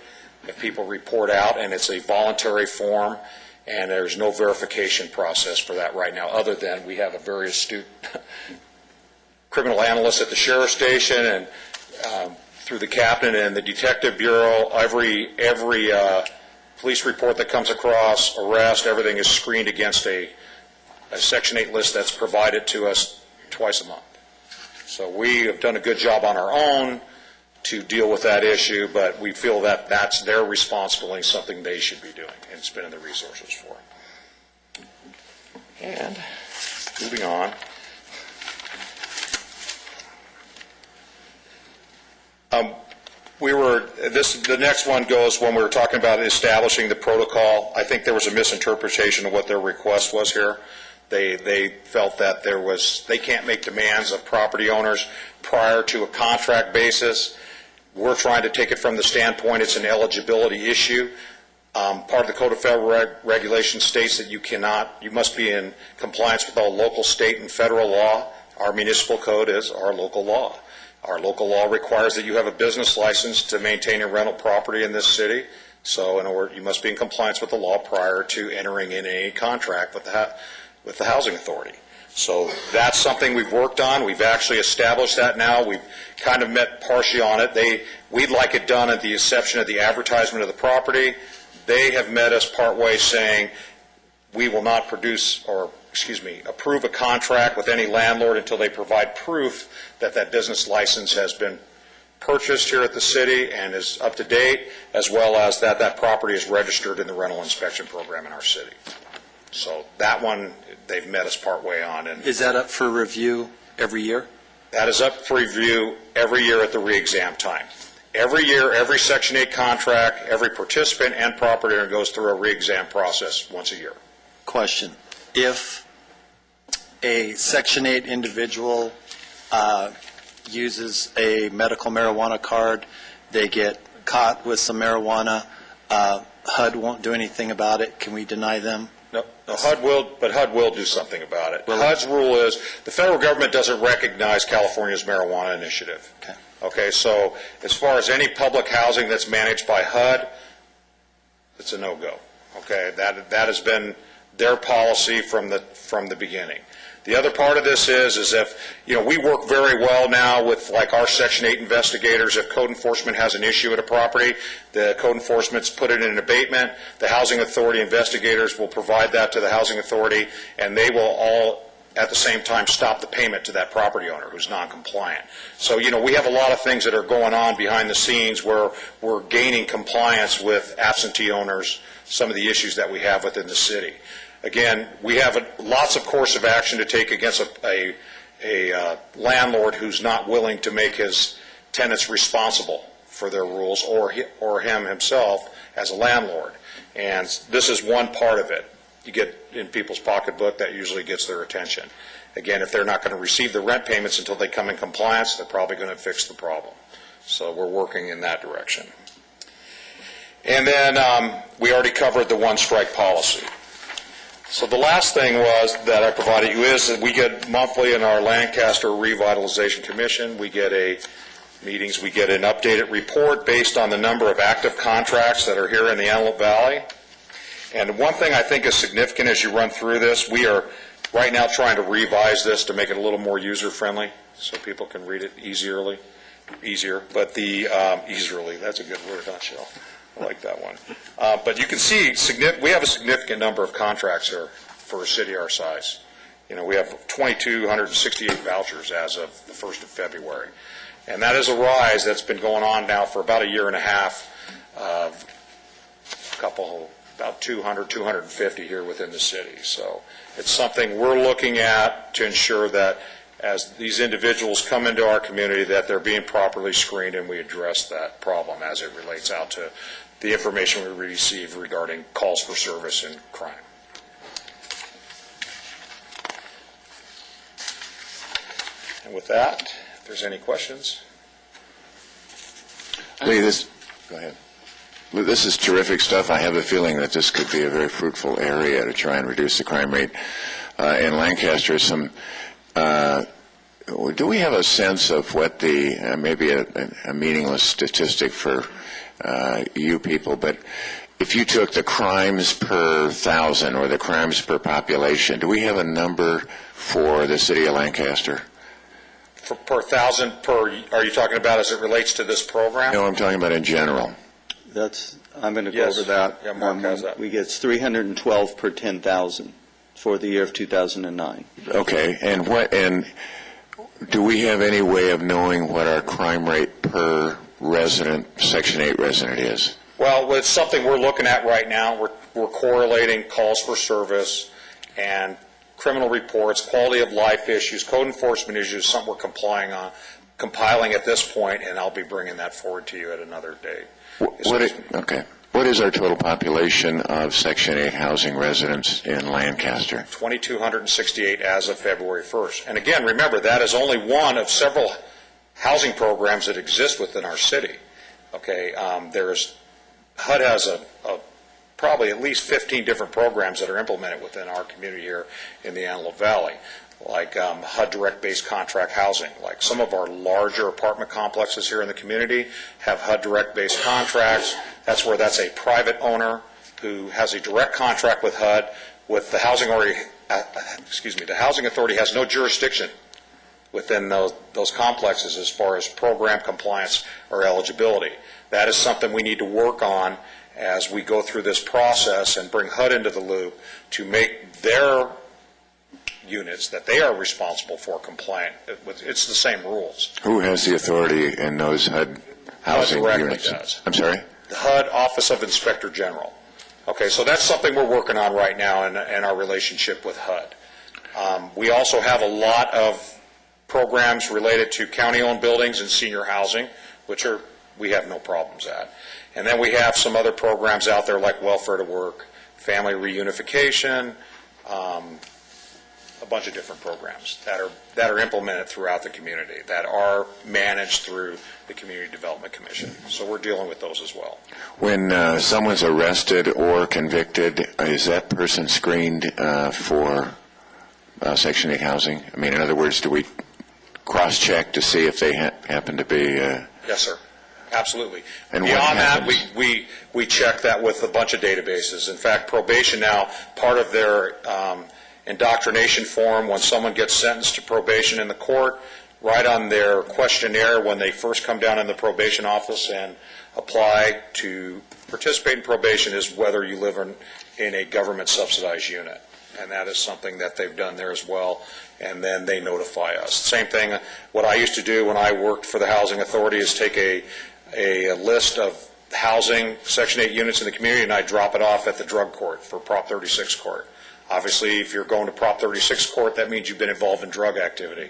If people report out, and it's a voluntary form, and there's no verification process for that right now, other than we have a very astute criminal analyst at the sheriff's station and through the captain and the detective bureau. Every police report that comes across, arrest, everything is screened against a Section 8 list that's provided to us twice a month. So we have done a good job on our own to deal with that issue, but we feel that that's their responsibility, something they should be doing and spending the resources for. And moving on. The next one goes when we were talking about establishing the protocol. I think there was a misinterpretation of what their request was here. They felt that they can't make demands of property owners prior to a contract basis. We're trying to take it from the standpoint it's an eligibility issue. Part of the Code of Federal Regulations states that you must be in compliance with all local, state, and federal law. Our municipal code is our local law. Our local law requires that you have a business license to maintain a rental property in this city. So you must be in compliance with the law prior to entering in a contract with the Housing Authority. So that's something we've worked on. We've actually established that now. We've kind of met partially on it. We'd like it done at the exception of the advertisement of the property. They have met us partway saying we will not approve a contract with any landlord until they provide proof that that business license has been purchased here at the city and is up to date, as well as that that property is registered in the rental inspection program in our city. So that one, they've met us partway on. And Is that up for review every year? that is up for review every year at the re-exam time. Every year, every Section 8 contract, every participant and property owner goes through a re-exam process once a year. Question. If a Section 8 individual uses a medical marijuana card, they get caught with some marijuana, HUD won't do anything about it, can we deny them? No, HUD will do something about it. HUD's rule is the federal government doesn't recognize California's marijuana initiative. Okay, so as far as any public housing that's managed by HUD, it's a no-go. Okay, that has been their policy from the beginning. The other part of this is if, we work very well now with like our Section 8 investigators. If code enforcement has an issue at a property, the code enforcement's put it in an abatement. The housing authority investigators will provide that to the housing authority, and they will all at the same time stop the payment to that property owner who's non-compliant. So, we have a lot of things that are going on behind the scenes where we're gaining compliance with absentee owners, some of the issues that we have within the city. Again, we have lots of course of action to take against a landlord who's not willing to make his tenants responsible for their rules, or him himself as a landlord. And this is one part of it. You get in people's pocketbook, that usually gets their attention. Again, if they're not going to receive the rent payments until they come in compliance, they're probably going to fix the problem. So we're working in that direction. And then we already covered the one-strike policy. So the last thing that I provided you is that we get monthly in our Lancaster Revitalization Commission, we get an updated report based on the number of active contracts that are here in the Antelope Valley. And one thing I think is significant as you run through this, we are right now trying to revise this to make it a little more user-friendly so people can read it easier. But easierly, that's a good word, huh, Shell? I like that one. But you can see we have a significant number of contracts here for a city our size. We have 2,268 vouchers as of the 1st of February. And that is a rise that's been going on now for about a year and a half, about 200, 250 here within the city. So it's something we're looking at to ensure that as these individuals come into our community that they're being properly screened, and we address that problem as it relates out to the information we receive regarding calls for service and crime. And with that, if there's any questions. Lee, go ahead. This is terrific stuff. I have a feeling that this could be a very fruitful area to try and reduce the crime rate in Lancaster. Do we have a sense of what maybe a meaningless statistic for you people, but if you took the crimes per 1,000 or the crimes per population, do we have a number for the city of Lancaster? Per 1,000 are you talking about as it relates to this program? No, I'm talking about in general. I'm going to go over that. Yeah, Mark has that. We get 312 per 10,000 for the year of 2009. Okay, and do we have any way of knowing what our crime rate per resident, Section 8 resident is? Well, it's something we're looking at right now. We're correlating calls for service and criminal reports, quality of life issues, code enforcement issues, something we're compiling at this point, and I'll be bringing that forward to you at another date. Okay. What is our total population of Section 8 housing residents in Lancaster? 2,268 as of February 1st. And again, remember, that is only one of several housing programs that exist within our city. Okay, HUD has probably at least 15 different programs that are implemented within our community here in the Antelope Valley, like HUD direct-based contract housing. Like some of our larger apartment complexes here in the community have HUD direct-based contracts. That's where that's a private owner who has a direct contract with HUD, with the housing the Housing Authority has no jurisdiction within those complexes as far as program compliance or eligibility. That is something we need to work on as we go through this process and bring HUD into the loop to make their units that they are responsible for compliant. It's the same rules. Who has the authority in those HUD housing directly units? does. I'm sorry? The HUD Office of Inspector General. Okay, so that's something we're working on right now in our relationship with HUD. We also have a lot of programs related to county-owned buildings and senior housing, which we have no problems at. And then we have some other programs out there like Welfare to Work, Family Reunification, a bunch of different programs that are implemented throughout the community, that are managed through the Community Development Commission. So we're dealing with those as well. When someone's arrested or convicted, is that person screened for Section 8 housing? I mean, in other words, do we cross-check to see if they happen to be... Yes, sir. Absolutely. And beyond that, we check that with a bunch of databases. In fact, probation now, part of their indoctrination form, when someone gets sentenced to probation in the court, right on their questionnaire when they first come down in the probation office and apply to participate in probation, is whether you live in a government-subsidized unit. And that is something that they've done there as well, and then they notify us. Same thing, what I used to do when I worked for the Housing Authority is take a list of housing Section 8 units in the community, and I drop it off at the drug court for Prop 36 court. Obviously, if you're going to Prop 36 court, that means you've been involved in drug activity,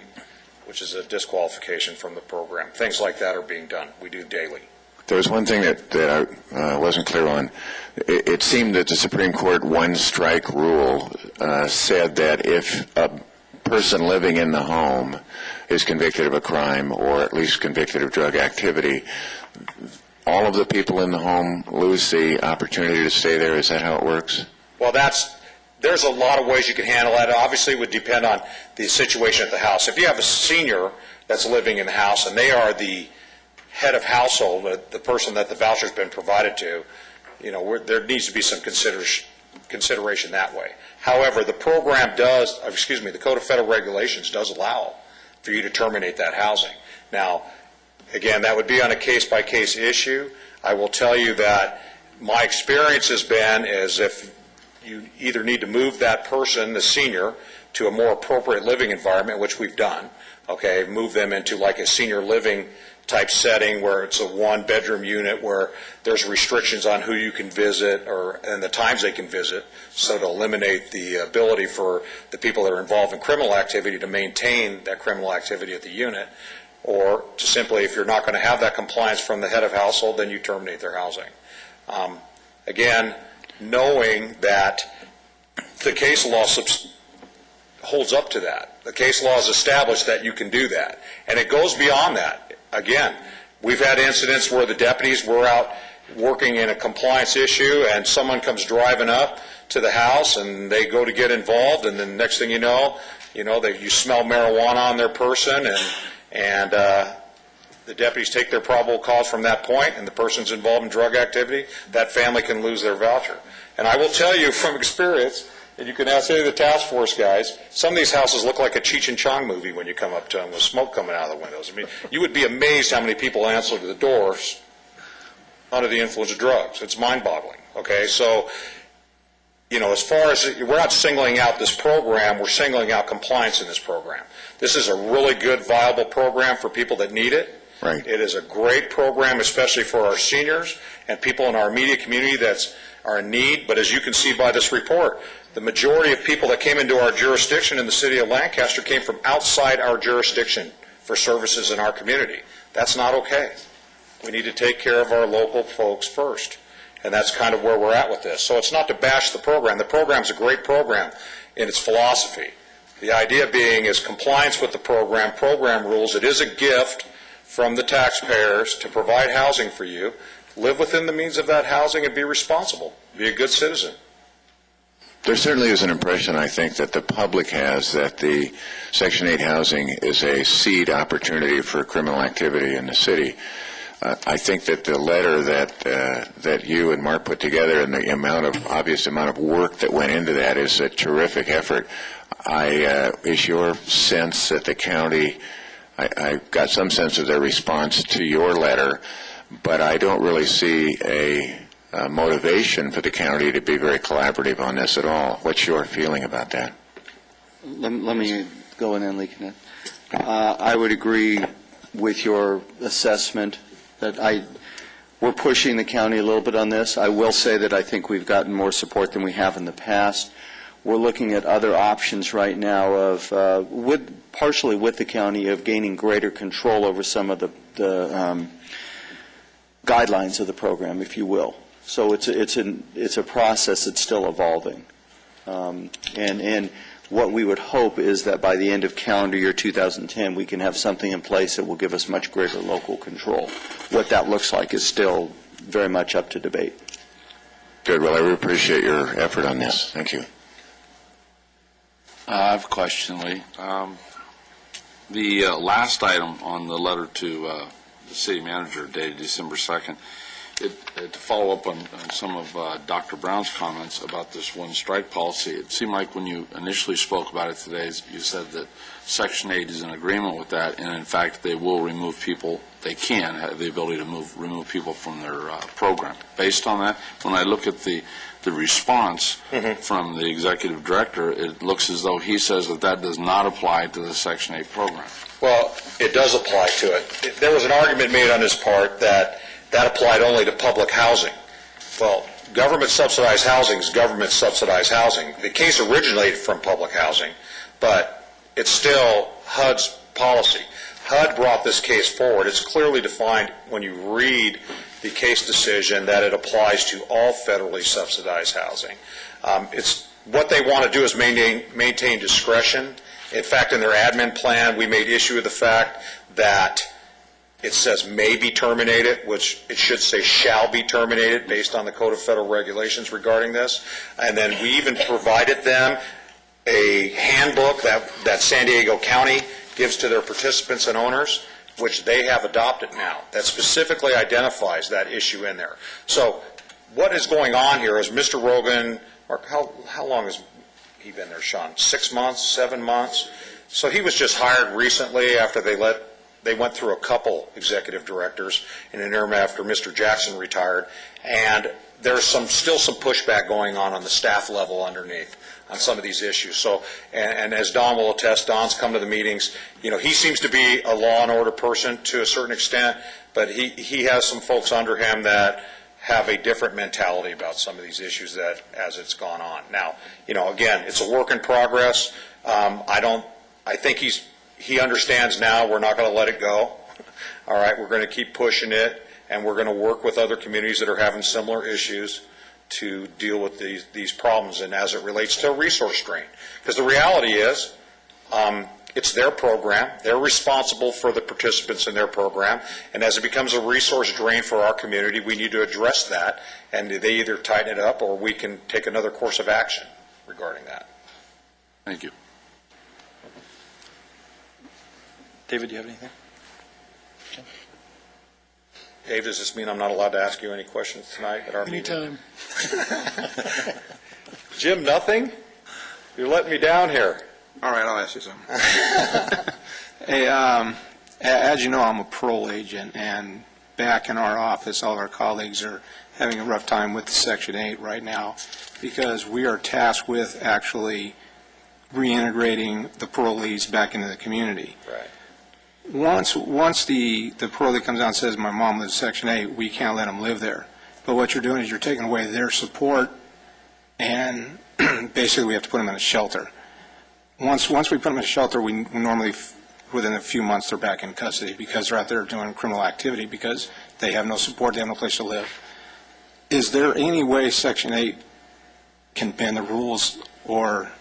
which is a disqualification from the program. Things like that are being done. We do daily. There was one thing that I wasn't clear on. It seemed that the Supreme Court one-strike rule said that if a person living in the home is convicted of a crime or at least convicted of drug activity, all of the people in the home lose the opportunity to stay there. Is that how it works? Well, there's a lot of ways you can handle that. Obviously, it would depend on the situation at the house. If you have a senior that's living in the house and they are the head of household, the person that the voucher's been provided to, there needs to be some consideration that way. However, the program the Code of Federal Regulations does allow for you to terminate that housing. Now, again, that would be on a case-by-case issue. I will tell you that my experience has been is if you either need to move that person, the senior, to a more appropriate living environment, which we've done, okay, move them into like a senior living type setting where it's a one-bedroom unit where there's restrictions on who you can visit and the times they can visit, so to eliminate the ability for the people that are involved in criminal activity to maintain that criminal activity at the unit, or to simply, if you're not going to have that compliance from the head of household, then you terminate their housing. Again, knowing that the case law holds up to that. The case law has established that you can do that, and it goes beyond that. Again, we've had incidents where the deputies were out working in a compliance issue and someone comes driving up to the house and they go to get involved, and then next thing you know, you smell marijuana on their person, and the deputies take their probable cause from that point, and the person's involved in drug activity. That family can lose their voucher. And I will tell you from experience, and you can ask any of the task force guys, some of these houses look like a Cheech and Chong movie when you come up to them with smoke coming out of the windows. I mean, you would be amazed how many people answer to the doors under the influence of drugs. It's mind-boggling, okay? So, as far as, we're not singling out this program, we're singling out compliance in this program. This is a really good, viable program for people that need it. Right. It is a great program, especially for our seniors and people in our immediate community that are in need. But as you can see by this report, the majority of people that came into our jurisdiction in the city of Lancaster came from outside our jurisdiction for services in our community. That's not okay. We need to take care of our local folks first. And that's kind of where we're at with this. So it's not to bash the program. The program's a great program in its philosophy. The idea being is compliance with the program rules. It is a gift from the taxpayers to provide housing for you. Live within the means of that housing and be responsible. Be a good citizen. There certainly is an impression, I think, that the public has that the Section 8 housing is a seed opportunity for criminal activity in the city. I think that the letter that you and Mark put together and the obvious amount of work that went into that is a terrific effort. Is your sense that the county, I got some sense of their response to your letter, but I don't really see a motivation for the county to be very collaborative on this at all. What's your feeling about that? Let me go in and leak it. I would agree with your assessment that we're pushing the county a little bit on this. I will say that I think we've gotten more support than we have in the past. We're looking at other options right now of, partially with the county, of gaining greater control over some of the guidelines of the program, if you will. So it's a process that's still evolving. And what we would hope is that by the end of calendar year 2010, we can have something in place that will give us much greater local control. What that looks like is still very much up to debate. Good. Well, I really appreciate your effort on this. Thank you. I have a question, Lee. The last item on the letter to the city manager dated December 2nd, to follow up on some of Dr. Brown's comments about this one strike policy, it seemed like when you initially spoke about it today, you said that Section 8 is in agreement with that, and in fact they will remove people, they can have the ability to remove people from their program. Based on that, when I look at the response from the executive director, it looks as though he says that does not apply to the Section 8 program. Well, it does apply to it. There was an argument made on his part that applied only to public housing. Well, government subsidized housing is government subsidized housing. The case originated from public housing, but it's still HUD's policy. HUD brought this case forward. It's clearly defined when you read the case decision that it applies to all federally subsidized housing. It's what they want to do is maintain discretion. In fact, in their admin plan, we made issue of the fact that it says may be terminated, which it should say shall be terminated based on the Code of Federal Regulations regarding this. And then we even provided them a handbook that San Diego County gives to their participants and owners, which they have adopted now, that specifically identifies that issue in there. So what is going on here is Mr. Rogan, or how long has he been there, Sean? 6 months, 7 months? So he was just hired recently after they went through a couple executive directors in an interim after Mr. Jackson retired, and there's still some pushback going on the staff level underneath on some of these issues. So, and as Don will attest, Don's come to the meetings. You know, he seems to be a law and order person to a certain extent, but he has some folks under him that have a different mentality about some of these issues that as it's gone on. Now, you know, again, it's a work in progress. I think he understands now we're not going to let it go. All right, we're going to keep pushing it, and we're going to work with other communities that are having similar issues to deal with these problems, and as it relates to a resource drain. Because the reality is, it's their program. They're responsible for the participants in their program, and as it becomes a resource drain for our community, we need to address that, and they either tighten it up or we can take another course of action regarding that. Thank you. David, do you have anything? Dave, does this mean I'm not allowed to ask you any questions tonight at our meeting? Anytime. Jim, nothing? You're letting me down here. All right, I'll ask you something. Hey, as you know, I'm a parole agent, and back in our office, all of our colleagues are having a rough time with Section 8 right now because we are tasked with actually reintegrating the parolees back into the community. Right. Once the parolee comes out and says, my mom lives in Section 8, we can't let them live there. But what you're doing is you're taking away their support, and basically we have to put them in a shelter. Once we put them in a shelter, we normally, within a few months, they're back in custody because they're out there doing criminal activity because they have no support, they have no place to live. Is there any way Section 8 can bend the rules or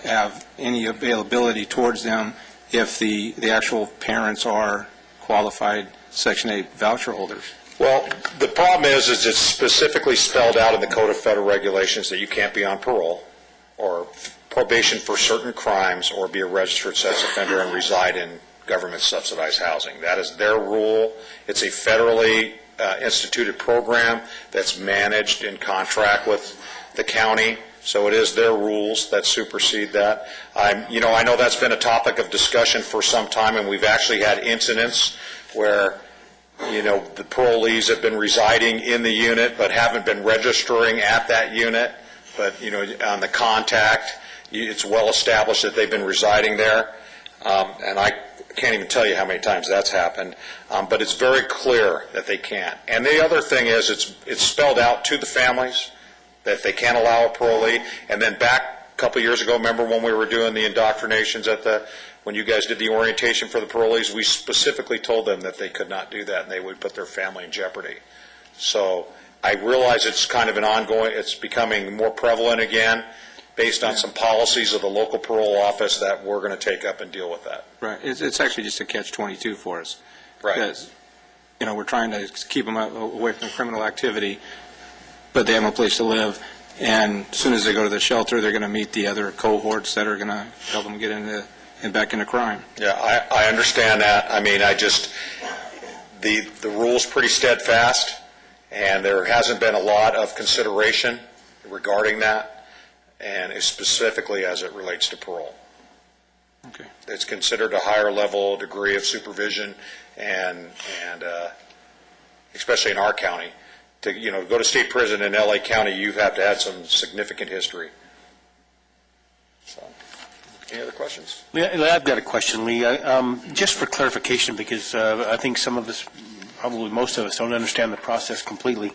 have any availability towards them if the actual parents are qualified Section 8 voucher holders? Well, the problem is it's specifically spelled out in the Code of Federal Regulations that you can't be on parole or probation for certain crimes or be a registered sex offender and reside in government subsidized housing. That is their rule. It's a federally instituted program that's managed in contract with the county, so it is their rules that supersede that. I know that's been a topic of discussion for some time, and we've actually had incidents where the parolees have been residing in the unit but haven't been registering at that unit, but on the contact, it's well established that they've been residing there, and I can't even tell you how many times that's happened, but it's very clear that they can't. And the other thing is it's spelled out to the families that they can't allow a parolee. And then back a couple years ago, remember when we were doing the indoctrinations when you guys did the orientation for the parolees, we specifically told them that they could not do that and they would put their family in jeopardy. So I realize it's kind of it's becoming more prevalent again based on some policies of the local parole office that we're going to take up and deal with that. Right. It's actually just a catch-22 for us. Right. Because, we're trying to keep them away from criminal activity, but they have a place to live. And as soon as they go to the shelter, they're going to meet the other cohorts that are going to help them get back into crime. Yeah, I understand that. I mean, the rule's pretty steadfast, and there hasn't been a lot of consideration regarding that, and specifically as it relates to parole. Okay. It's considered a higher level degree of supervision, and especially in our county, to go to state prison in LA County, you have to have some significant history. So, any other questions? I've got a question, Lee. Just for clarification, because I think some of us, probably most of us, don't understand the process completely.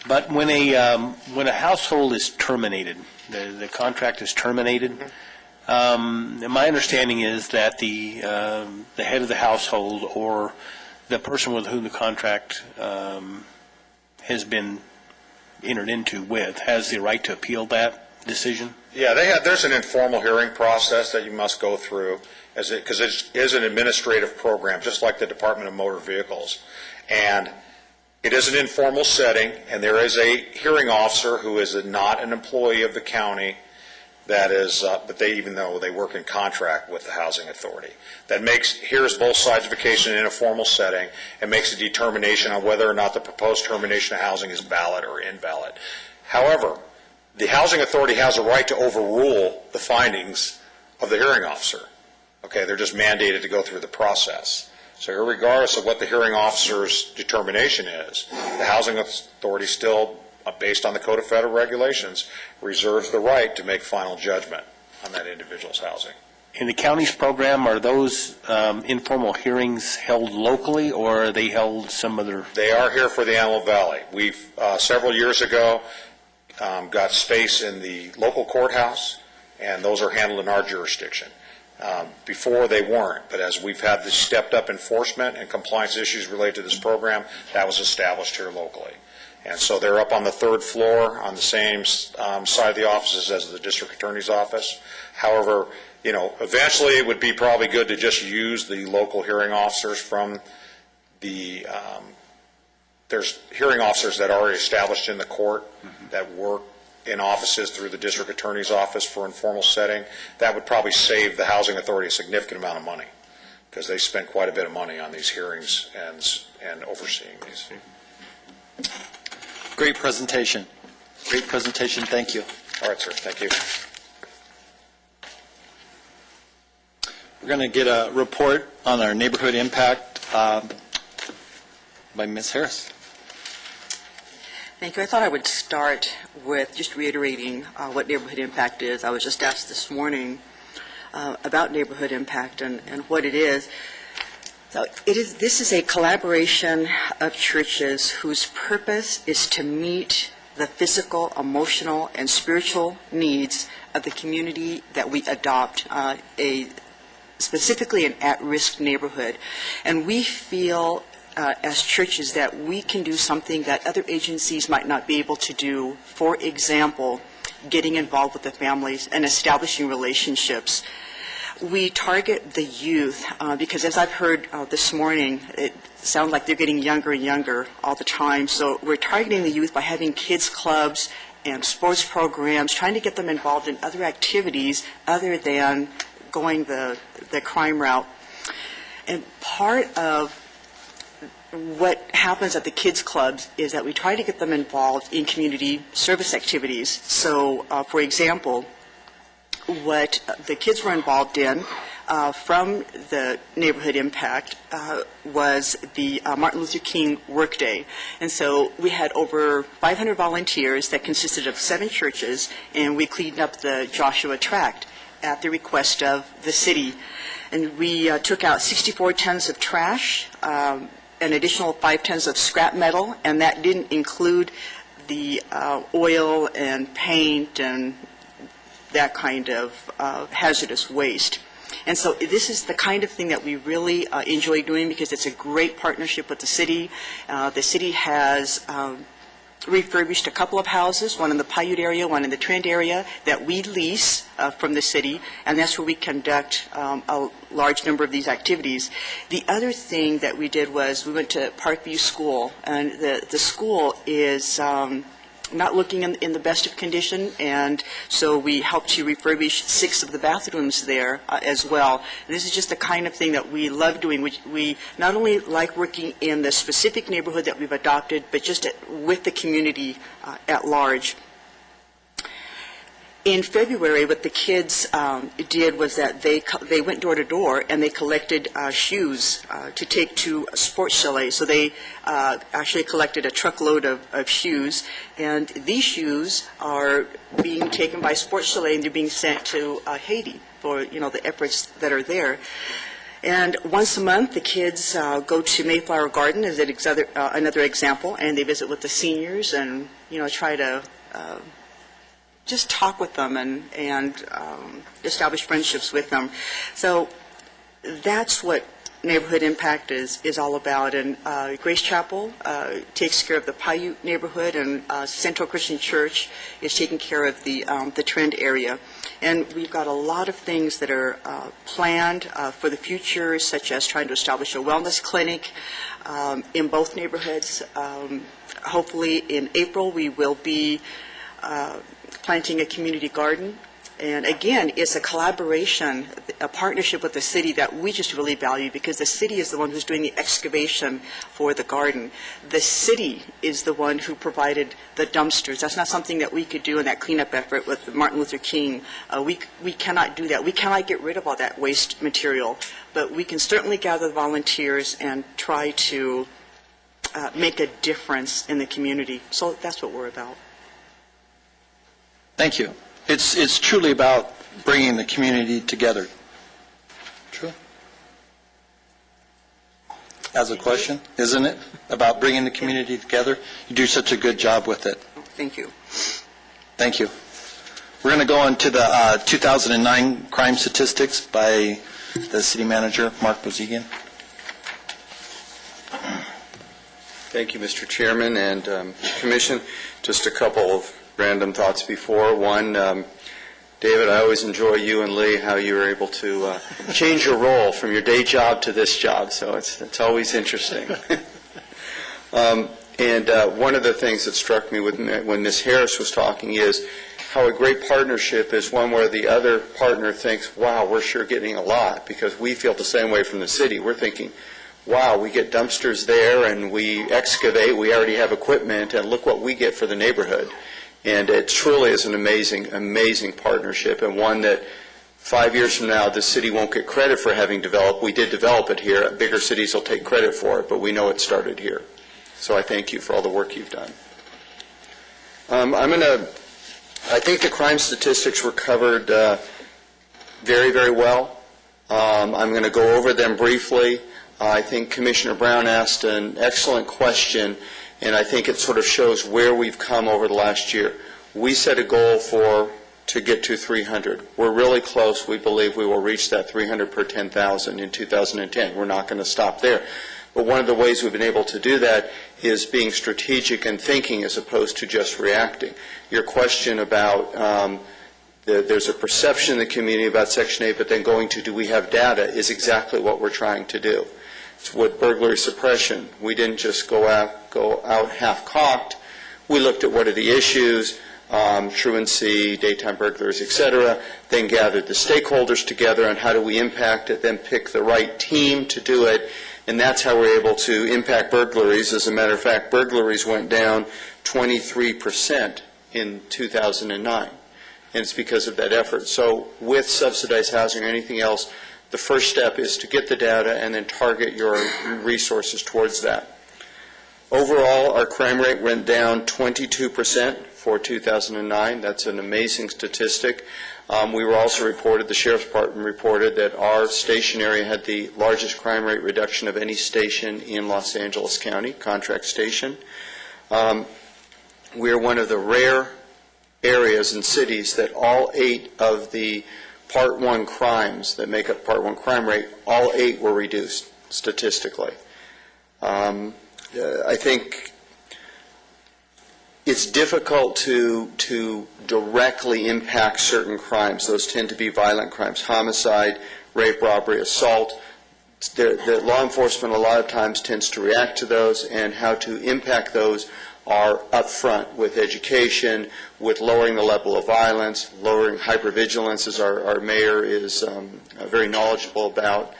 But when a household is terminated, the contract is terminated, my understanding is that the head of the household or the person with whom the contract has been entered into with has the right to appeal that decision? Yeah, there's an informal hearing process that you must go through, because it is an administrative program, just like the Department of Motor Vehicles. And it is an informal setting, and there is a hearing officer who is not an employee of the county but even though they work in contract with the housing authority, hears both sides of the case in a formal setting and makes a determination on whether or not the proposed termination of housing is valid or invalid. However, the housing authority has a right to overrule the findings of the hearing officer. Okay, they're just mandated to go through the process. So regardless of what the hearing officer's determination is, the housing authority still, based on the Code of Federal Regulations, reserves the right to make final judgment on that individual's housing. In the county's program, are those informal hearings held locally, or are they held some other? They are here for the Antelope Valley. We've, several years ago, got space in the local courthouse, and those are handled in our jurisdiction. Before they weren't, but as we've had this stepped up enforcement and compliance issues related to this program, that was established here locally. And so they're up on the third floor on the same side of the offices as the district attorney's office. However, eventually it would be probably good to just use the local hearing officers from there's hearing officers that are already established in the court that work in offices through the district attorney's office for informal setting. That would probably save the housing authority a significant amount of money, because they spend quite a bit of money on these hearings and overseeing these. Great presentation. Great presentation. Thank you. All right, sir. Thank you. We're going to get a report on our neighborhood impact by Ms. Harris. Thank you. I thought I would start with just reiterating what neighborhood impact is. I was just asked this morning about neighborhood impact and what it is. So this is a collaboration of churches whose purpose is to meet the physical, emotional, and spiritual needs of the community that we adopt, specifically an at-risk neighborhood. And we feel as churches that we can do something that other agencies might not be able to do. For example, getting involved with the families and establishing relationships. We target the youth because, as I've heard this morning, it sounds like they're getting younger and younger all the time. So we're targeting the youth by having kids clubs and sports programs, trying to get them involved in other activities other than going the crime route. And part of what happens at the kids' clubs is that we try to get them involved in community service activities. So, for example, what the kids were involved in from the Neighborhood Impact was the Martin Luther King Workday. And so we had over 500 volunteers that consisted of 7 churches, and we cleaned up the Joshua Tract at the request of the city. And we took out 64 tons of trash, an additional 5 tons of scrap metal, and that didn't include the oil and paint and that kind of hazardous waste. And so this is the kind of thing that we really enjoy doing because it's a great partnership with the city. The city has refurbished a couple of houses, one in the Paiute area, one in the Trend area, that we lease from the city, and that's where we conduct a large number of these activities. The other thing that we did was we went to Parkview School, and the school is not looking in the best of condition, and so we helped to refurbish 6 of the bathrooms there as well. And this is just the kind of thing that we love doing. We not only like working in the specific neighborhood that we've adopted, but just with the community at large. In February, what the kids did was that they went door to door and they collected shoes to take to Sports Chalet. So they actually collected a truckload of shoes, and these shoes are being taken by Sports Chalet and they're being sent to Haiti for the efforts that are there. And once a month, the kids go to Mayflower Garden as another example, and they visit with the seniors and try to just talk with them and establish friendships with them. So that's what Neighborhood Impact is all about. And Grace Chapel takes care of the Paiute neighborhood, and Central Christian Church is taking care of the Trend area. And we've got a lot of things that are planned for the future, such as trying to establish a wellness clinic in both neighborhoods. Hopefully in April we will be planting a community garden. And again, it's a collaboration, a partnership with the city that we just really value, because the city is the one who's doing the excavation for the garden. The city is the one who provided the dumpsters. That's not something that we could do in that cleanup effort with Martin Luther King. We cannot do that. We cannot get rid of all that waste material, but we can certainly gather volunteers and try to make a difference in the community. So that's what we're about. Thank you. It's truly about bringing the community together. True. As a question, isn't it? About bringing the community together? You do such a good job with it. Thank you. Thank you. We're going to go on to the 2009 crime statistics by the city manager, Mark Bozigian. Thank you, Mr. Chairman and Commission. Just a couple of random thoughts before. One, David, I always enjoy you and Lee, how you were able to change your role from your day job to this job, so it's always interesting. And one of the things that struck me when Ms. Harris was talking is how a great partnership is one where the other partner thinks, wow, we're sure getting a lot, because we feel the same way from the city. We're thinking, wow, we get dumpsters there and we excavate, we already have equipment, and look what we get for the neighborhood. And it truly is an amazing, amazing partnership, and one that 5 years from now, the city won't get credit for having developed. We did develop it here. Bigger cities will take credit for it, but we know it started here. So I thank you for all the work you've done. I think the crime statistics were covered very, very well. I'm going to go over them briefly. I think Commissioner Brown asked an excellent question, and I think it sort of shows where we've come over the last year. We set a goal to get to 300. We're really close. We believe we will reach that 300 per 10,000 in 2010. We're not going to stop there. But one of the ways we've been able to do that is being strategic and thinking as opposed to just reacting. Your question about there's a perception in the community about Section 8, but then going to do we have data is exactly what we're trying to do. It's with burglary suppression. We didn't just go out half-cocked. We looked at what are the issues, truancy, daytime burglaries, et cetera, then gathered the stakeholders together on how do we impact it, then pick the right team to do it, and that's how we're able to impact burglaries. As a matter of fact, burglaries went down 23% in 2009, and it's because of that effort. So with subsidized housing or anything else, the first step is to get the data and then target your resources towards that. Overall, our crime rate went down 22% for 2009. That's an amazing statistic. We were also reported, the Sheriff's Department reported, that our station area had the largest crime rate reduction of any station in Los Angeles County, contract station. We are one of the rare areas and cities that all 8 of the Part 1 crimes that make up Part 1 crime rate, all 8 were reduced statistically. I think it's difficult to directly impact certain crimes. Those tend to be violent crimes: homicide, rape, robbery, assault. The law enforcement a lot of times tends to react to those, and how to impact those are up front with education, with lowering the level of violence, lowering hypervigilance, as our mayor is very knowledgeable about.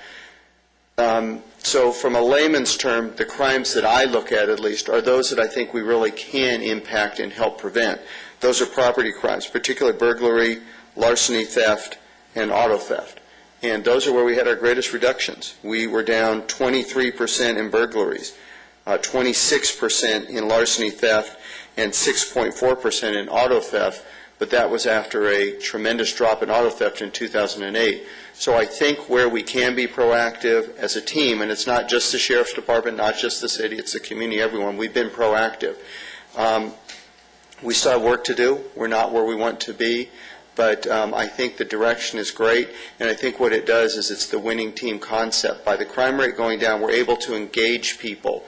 So from a layman's term, the crimes that I look at least are those that I think we really can impact and help prevent. Those are property crimes, particularly burglary, larceny, theft, and auto theft. And those are where we had our greatest reductions. We were down 23% in burglaries, 26% in larceny theft, and 6.4% in auto theft, but that was after a tremendous drop in auto theft in 2008. So I think where we can be proactive as a team, and it's not just the Sheriff's Department, not just the city, it's the community, everyone, we've been proactive. We still have work to do. We're not where we want to be, but I think the direction is great, and I think what it does is it's the winning team concept. By the crime rate going down, we're able to engage people,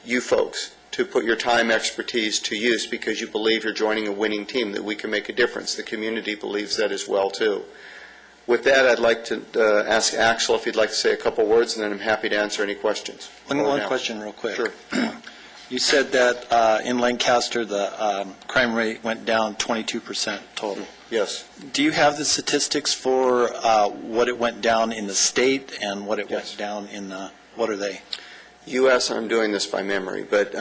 you folks, to put your time, expertise to use because you believe you're joining a winning team, that we can make a difference. The community believes that as well, too. With that, I'd like to ask Axel if he'd like to say a couple words, and then I'm happy to answer any questions. One question real quick. Sure. You said that in Lancaster, the crime rate went down 22% total. Yes. Do you have the statistics for what it went down in the state and what it went down in the, what are they? U.S., I'm doing this by memory, but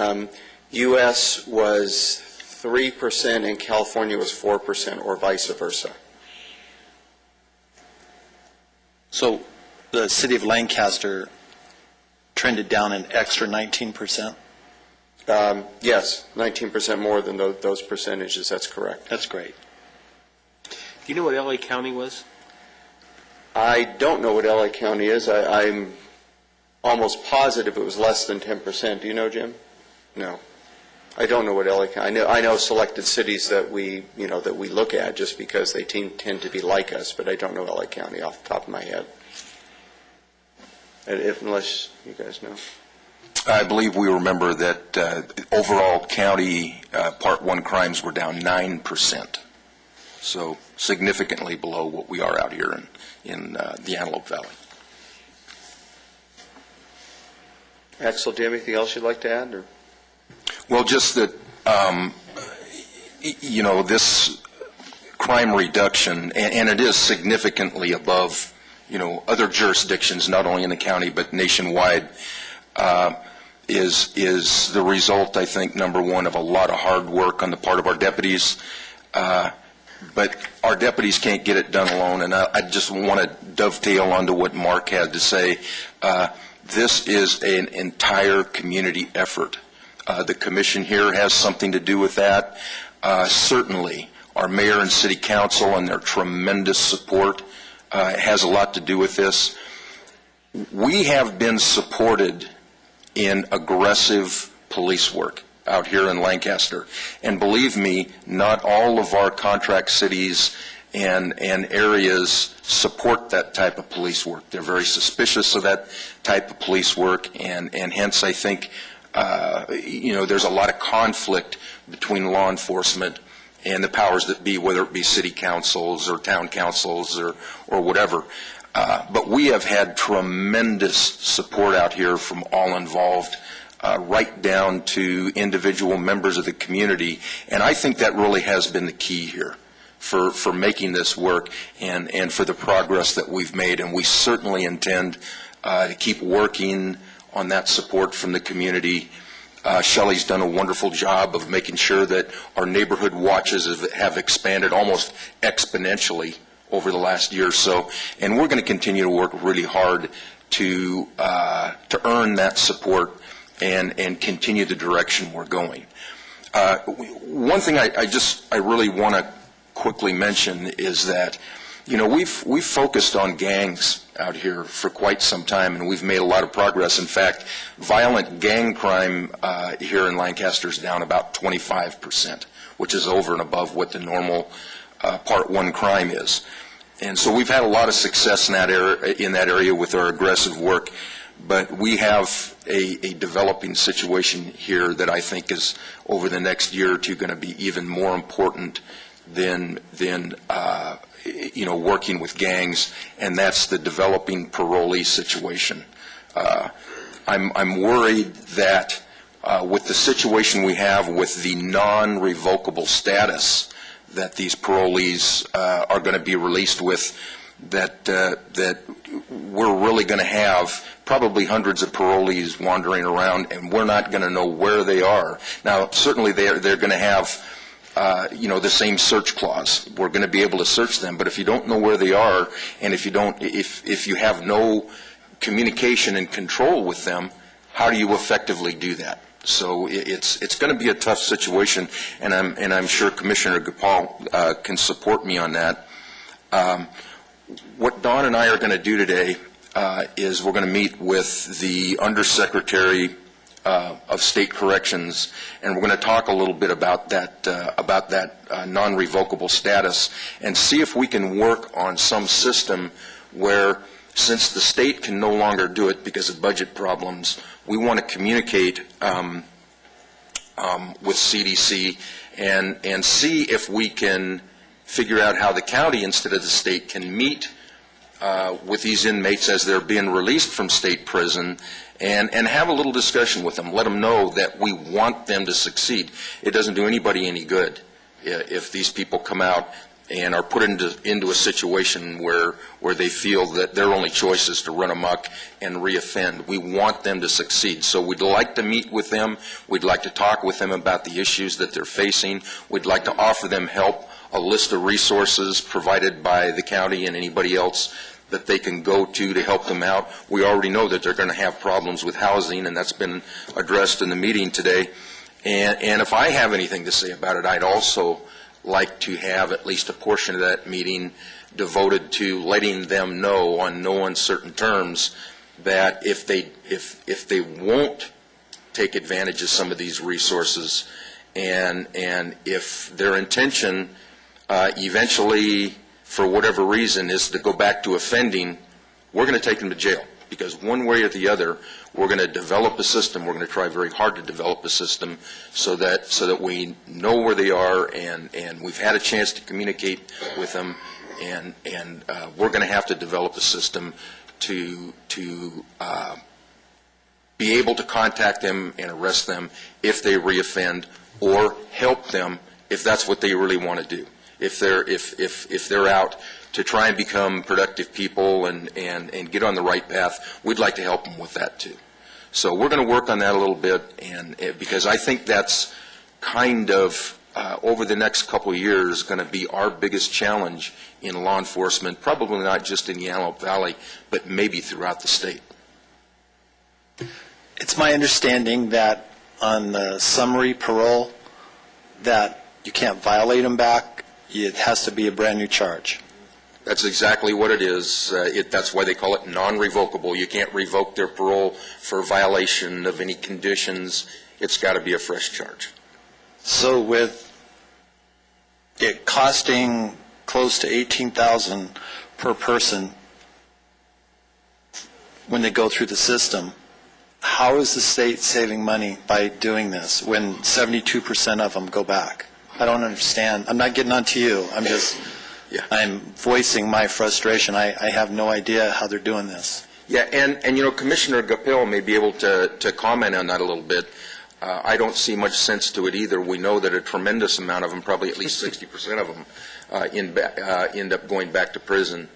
U.S. was 3% and California was 4%, or vice versa. So the city of Lancaster trended down an extra 19%? Yes, 19% more than those percentages. That's correct. That's great. Do you know what L.A. County was? I don't know what L.A. County is. I'm almost positive it was less than 10%. Do you know, Jim? No. I don't know what L.A. County. I know selected cities that we look at just because they tend to be like us, but I don't know L.A. County off the top of my head. Unless you guys know. I believe we remember that overall county Part 1 crimes were down 9%, so significantly below what we are out here in the Antelope Valley. Axel, do you have anything else you'd like to add? Or? Well, just that, this crime reduction, and it is significantly above, other jurisdictions, not only in the county but nationwide, is the result, I think, number one, of a lot of hard work on the part of our deputies. But our deputies can't get it done alone, and I just want to dovetail onto what Mark had to say. This is an entire community effort. The commission here has something to do with that. Certainly, our mayor and city council and their tremendous support has a lot to do with this. We have been supported in aggressive police work out here in Lancaster. And believe me, not all of our contract cities and areas support that type of police work. They're very suspicious of that type of police work, and hence I think there's a lot of conflict between law enforcement and the powers that be, whether it be city councils or town councils or whatever. But we have had tremendous support out here from all involved. right down to individual members of the community. And I think that really has been the key here for making this work and for the progress that we've made. And we certainly intend to keep working on that support from the community. Shelley's done a wonderful job of making sure that our neighborhood watches have expanded almost exponentially over the last year or so. And we're going to continue to work really hard to earn that support and continue the direction we're going. One thing I really want to quickly mention is that, you know, we've focused on gangs out here for quite some time, and we've made a lot of progress. In fact, violent gang crime here in Lancaster is down about 25%, which is over and above what the normal Part 1 crime is. And so we've had a lot of success in that area with our aggressive work, but we have a developing situation here that I think is, over the next year or two, going to be even more important than you know, working with gangs, and that's the developing parolee situation. I'm worried that with the situation we have with the non-revocable status that these parolees are going to be released with, that we're really going to have probably hundreds of parolees wandering around, and we're not going to know where they are. Now, certainly they're going to have you know, the same search clause. We're going to be able to search them, but if you don't know where they are, and if you have no communication and control with them, how do you effectively do that? So it's going to be a tough situation, and I'm sure Commissioner Gopal can support me on that. What Don and I are going to do today is we're going to meet with the Undersecretary of State Corrections, and we're going to talk a little bit about that non-revocable status, and see if we can work on some system where, since the state can no longer do it because of budget problems, we want to communicate with CDC and see if we can figure out how the county, instead of the state, can meet with these inmates as they're being released from state prison and have a little discussion with them, let them know that we want them to succeed. It doesn't do anybody any good if these people come out and are put into a situation where they feel that their only choice is to run amok and reoffend. We want them to succeed. So we'd like to meet with them. We'd like to talk with them about the issues that they're facing. We'd like to offer them help, a list of resources provided by the county and anybody else that they can go to help them out. We already know that they're going to have problems with housing, and that's been addressed in the meeting today. And if I have anything to say about it, I'd also like to have at least a portion of that meeting devoted to letting them know on no uncertain terms that if they won't take advantage of some of these resources, and if their intention eventually, for whatever reason, is to go back to offending, we're going to take them to jail. Because one way or the other, we're going to develop a system. We're going to try very hard to develop a system so that we know where they are, and we've had a chance to communicate with them, and we're going to have to develop a system to be able to contact them and arrest them if they reoffend, or help them if that's what they really want to do. If they're out to try and become productive people and get on the right path, we'd like to help them with that too. So we're going to work on that a little bit, and because I think that's kind of over the next couple of years going to be our biggest challenge in law enforcement, probably not just in the Antelope Valley, but maybe throughout the state. It's my understanding that on the summary parole, that you can't violate them back. It has to be a brand new charge. That's exactly what it is. That's why they call it non-revocable. You can't revoke their parole for violation of any conditions. It's got to be a fresh charge. So with it costing close to $18,000 per person when they go through the system, how is the state saving money by doing this when 72% of them go back? I don't understand. I'm not getting on to you. I'm voicing my frustration. I have no idea how they're doing this. Yeah, and Commissioner Gapil may be able to comment on that a little bit. I don't see much sense to it either. We know that a tremendous amount of them, probably at least 60% of them, end up going back to prison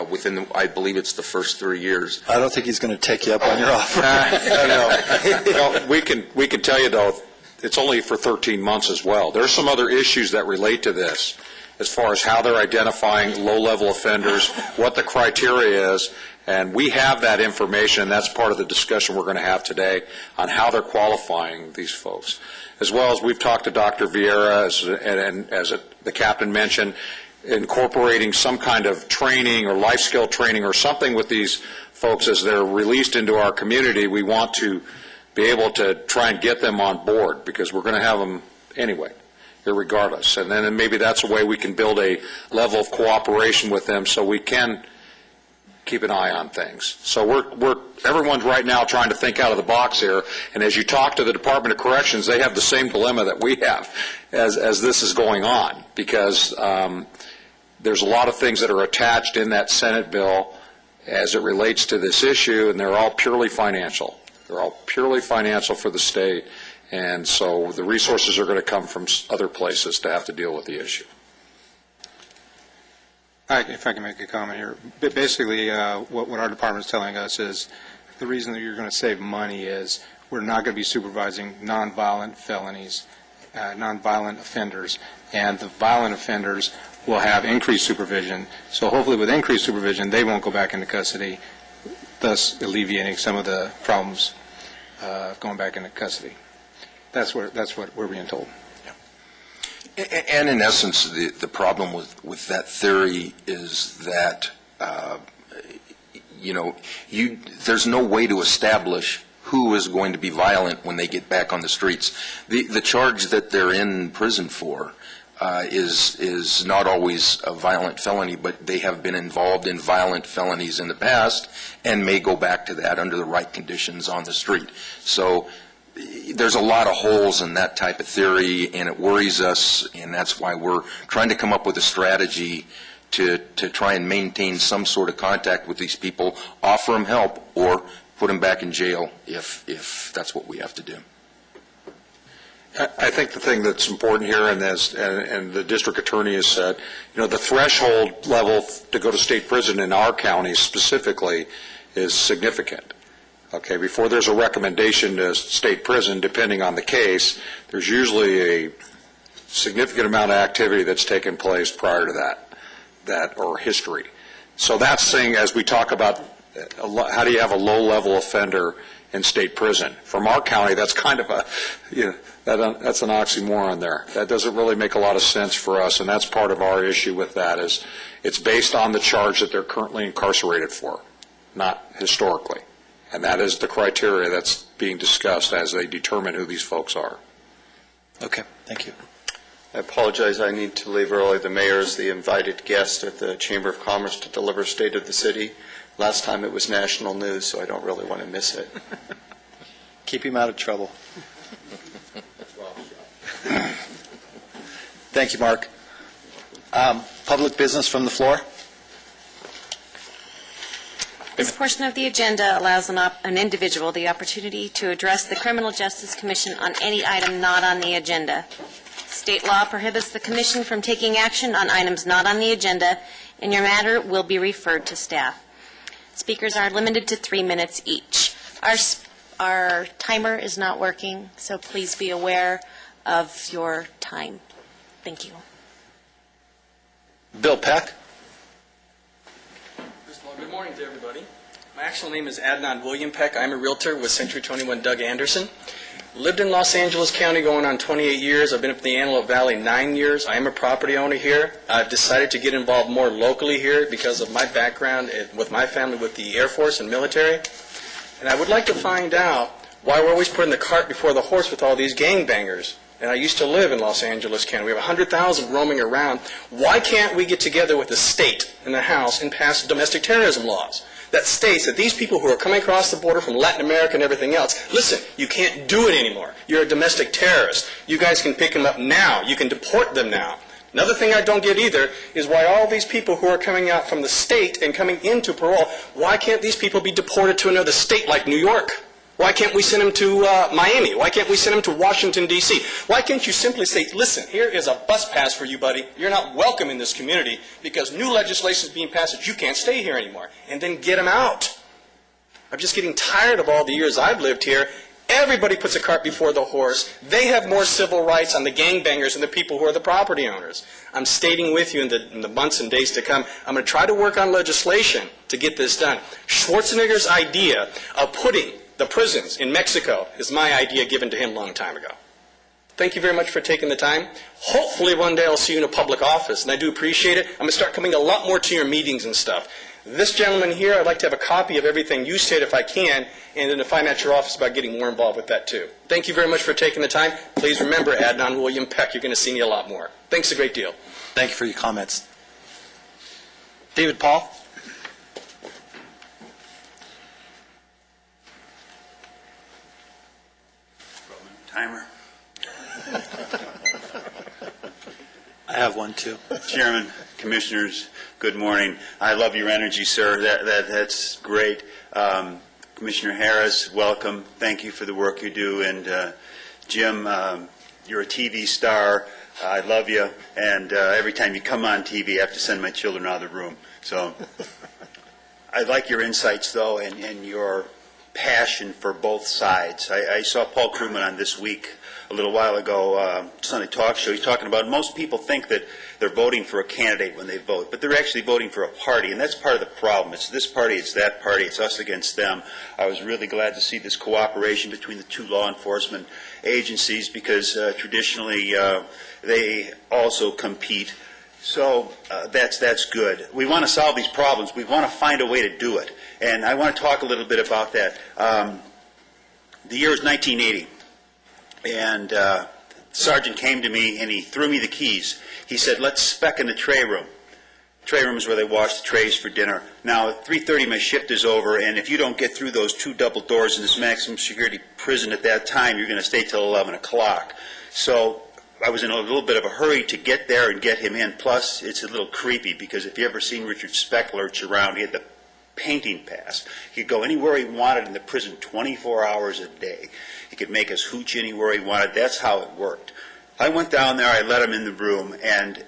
within, I believe it's the first 3 years. I don't think he's going to take you up on your offer. No, we can tell you, though, it's only for 13 months as well. There's some other issues that relate to this, as far as how they're identifying low-level offenders, what the criteria is, and we have that information, and that's part of the discussion we're going to have today on how they're qualifying these folks. As well as we've talked to Dr. Vieira, and as the captain mentioned, incorporating some kind of training or life skill training or something with these folks as they're released into our community. We want to be able to try and get them on board, because we're going to have them anyway, irregardless. And then maybe that's a way we can build a level of cooperation with them so we can keep an eye on things. So everyone's right now trying to think out of the box here, and as you talk to the Department of Corrections, they have the same dilemma that we have as this is going on, because there's a lot of things that are attached in that Senate bill as it relates to this issue, and they're all purely financial. They're all purely financial for the state, and so the resources are going to come from other places to have to deal with the issue. If I can make a comment here. Basically, what our department is telling us is the reason that you're going to save money is we're not going to be supervising nonviolent felonies, nonviolent offenders, and the violent offenders will have increased supervision. So hopefully with increased supervision, they won't go back into custody, thus alleviating some of the problems going back into custody. That's what we're being told. And in essence, the problem with that theory is that, there's no way to establish who is going to be violent when they get back on the streets. The charge that they're in prison for is not always a violent felony, but they have been involved in violent felonies in the past and may go back to that under the right conditions on the street. So there's a lot of holes in that type of theory, and it worries us, and that's why we're trying to come up with a strategy to try and maintain some sort of contact with these people, offer them help, or put them back in jail if that's what we have to do. I think the thing that's important here, and the district attorney has said, the threshold level to go to state prison in our county specifically is significant. Okay, before there's a recommendation to state prison, depending on the case, there's usually a significant amount of activity that's taken place prior to that or history. So that's saying, as we talk about how do you have a low-level offender in state prison? From our county, that's kind of that's an oxymoron there. That doesn't really make a lot of sense for us, and that's part of our issue with that is it's based on the charge that they're currently incarcerated for, not historically. And that is the criteria that's being discussed as they determine who these folks are. Okay, thank you. I apologize, I need to leave early. The mayor is the invited guest at the Chamber of Commerce to deliver State of the City. Last time it was national news, so I don't really want to miss it. Keep him out of trouble. Thank you, Mark. Public business from the floor? This portion of the agenda allows an individual the opportunity to address the Criminal Justice Commission on any item not on the agenda. State law prohibits the Commission from taking action on items not on the agenda, and your matter will be referred to staff. Speakers are limited to 3 minutes each. Our timer is not working, so please be aware of your time. Thank you. Bill Peck. First of all, good morning to everybody. My actual name is Adnan William Peck. I'm a realtor with Century 21 Doug Anderson. Lived in Los Angeles County going on 28 years. I've been up in the Antelope Valley 9 years. I am a property owner here. I've decided to get involved more locally here because of my background with my family with the Air Force and military. And I would like to find out why we're always putting the cart before the horse with all these gangbangers. And I used to live in Los Angeles County. We have 100,000 roaming around. Why can't we get together with the state and the House and pass domestic terrorism laws that states that these people who are coming across the border from Latin America and everything else, listen, you can't do it anymore. You're a domestic terrorist. You guys can pick them up now. You can deport them now. Another thing I don't get either is why all these people who are coming out from the state and coming into parole, why can't these people be deported to another state like New York? Why can't we send them to Miami? Why can't we send them to Washington, D.C.? Why can't you simply say, listen, here is a bus pass for you, buddy. You're not welcome in this community because new legislation is being passed that you can't stay here anymore. And then get them out. I'm just getting tired of all the years I've lived here. Everybody puts a cart before the horse. They have more civil rights on the gangbangers and the people who are the property owners. I'm stating with you in the months and days to come, I'm going to try to work on legislation to get this done. Schwarzenegger's idea of putting the prisons in Mexico is my idea given to him a long time ago. Thank you very much for taking the time. Hopefully one day I'll see you in a public office, and I do appreciate it. I'm going to start coming a lot more to your meetings and stuff. This gentleman here, I'd like to have a copy of everything you said if I can, and then to find out your office about getting more involved with that too. Thank you very much for taking the time. Please remember Adnan William Peck. You're going to see me a lot more. Thanks a great deal. Thank you for your comments. David Paul? Timer. I have one too. Chairman, Commissioners, good morning. I love your energy, sir. That's great. Commissioner Harris, welcome. Thank you for the work you do. And Jim, you're a TV star. I love you. And every time you come on TV, I have to send my children out of the room. So I like your insights, though, and your passion for both sides. I saw Paul Krugman on This Week a little while ago, Sunday Talk Show. He's talking about most people think that they're voting for a candidate when they vote, but they're actually voting for a party, and that's part of the problem. It's this party, it's that party, it's us against them. I was really glad to see this cooperation between the two law enforcement agencies because traditionally they also compete. So that's good. We want to solve these problems. We want to find a way to do it. And I want to talk a little bit about that. The year is 1980. And the sergeant came to me and he threw me the keys. He said, let's spec in the tray room. Tray room is where they wash the trays for dinner. Now, at 3:30 my shift is over, and if you don't get through those two double doors in this maximum security prison at that time, you're going to stay till 11 o'clock. So I was in a little bit of a hurry to get there and get him in. Plus, it's a little creepy because if you ever seen Richard Speck lurch around, he had the painting pass. He could go anywhere he wanted in the prison 24 hours a day. He could make us hooch anywhere he wanted. That's how it worked. I went down there, I let him in the room, and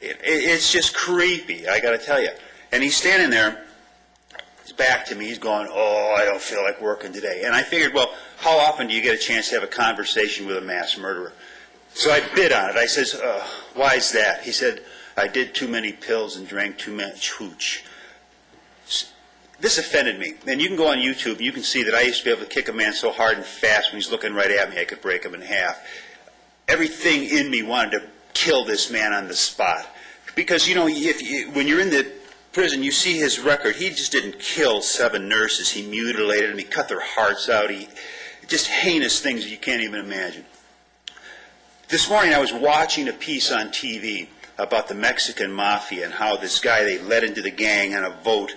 it's just creepy, I got to tell you. And he's standing there, he's back to me, he's going, oh, I don't feel like working today. And I figured, well, how often do you get a chance to have a conversation with a mass murderer? So I bid on it. I says, why is that? He said, I did too many pills and drank too much hooch. This offended me. And you can go on YouTube and you can see that I used to be able to kick a man so hard and fast when he's looking right at me I could break him in half. Everything in me wanted to kill this man on the spot. Because, you know, when you're in the prison, you see his record. He just didn't kill 7 nurses. He mutilated them. He cut their hearts out. He just heinous things you can't even imagine. This morning I was watching a piece on TV about the Mexican mafia and how this guy they led into the gang on a vote.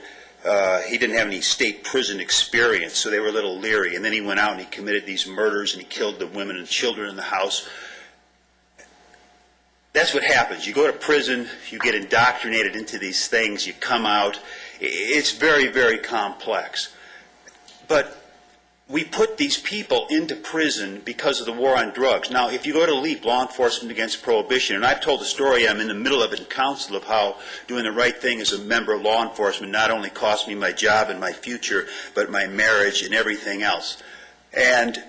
He didn't have any state prison experience, so they were a little leery. And then he went out and he committed these murders and he killed the women and children in the house. That's what happens. You go to prison, you get indoctrinated into these things, you come out. It's very, very complex. But we put these people into prison because of the war on drugs. Now, if you go to LEAP, Law Enforcement Against Prohibition, and I've told the story, I'm in the middle of it in council, of how doing the right thing as a member of law enforcement not only cost me my job and my future, but my marriage and everything else. And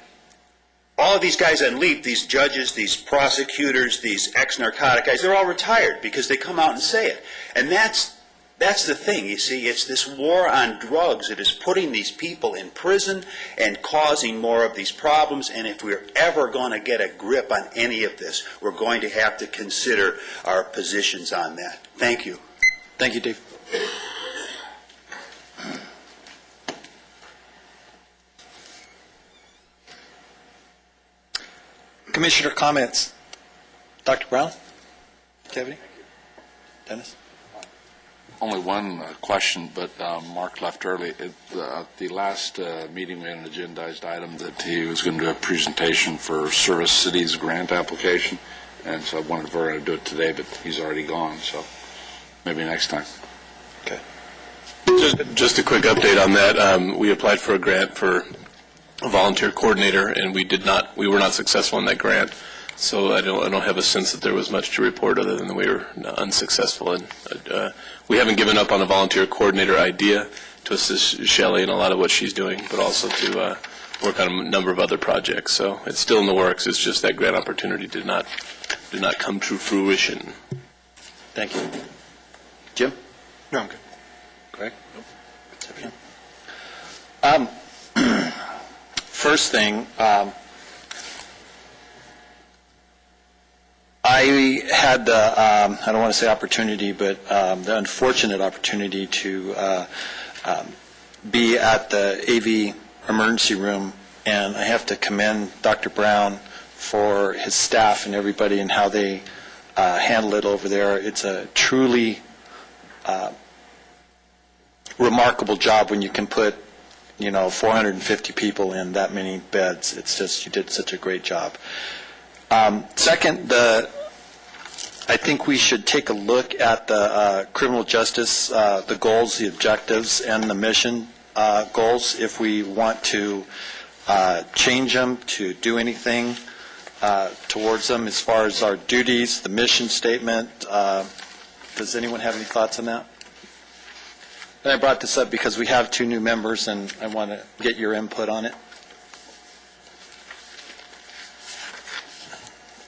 all of these guys on LEAP, these judges, these prosecutors, these ex-narcotic guys, they're all retired because they come out and say it. And that's the thing, you see. It's this war on drugs that is putting these people in prison and causing more of these problems. And if we're ever going to get a grip on any of this, we're going to have to consider our positions on that. Thank you. Thank you, Dave. Commissioner comments. Dr. Brown? Kevin? Dennis? Only one question, but Mark left early. At the last meeting, we had an agendized item that he was going to do a presentation for Service Cities grant application, And so I wanted to Vernon to do it today, but he's already gone, so maybe next time. Okay. Just a quick update on that. We applied for a grant for a volunteer coordinator, and we were not successful in that grant. So I don't have a sense that there was much to report other than we were unsuccessful. And we haven't given up on a volunteer coordinator idea to assist Shelley in a lot of what she's doing, but also to work on a number of other projects. So it's still in the works. It's just that grant opportunity did not come to fruition. Thank you. Jim? No, I'm good. Greg? First thing, I had the, I don't want to say opportunity, but the unfortunate opportunity to be at the AV emergency room, and I have to commend Dr. Brown for his staff and everybody and how they handle it over there. It's a truly remarkable job when you can put 450 people in that many beds. It's just, you did such a great job. Second, I think we should take a look at the criminal justice, the goals, the objectives, and the mission goals if we want to change them, to do anything towards them as far as our duties, the mission statement. Does anyone have any thoughts on that? And I brought this up because we have 2 new members, and I want to get your input on it.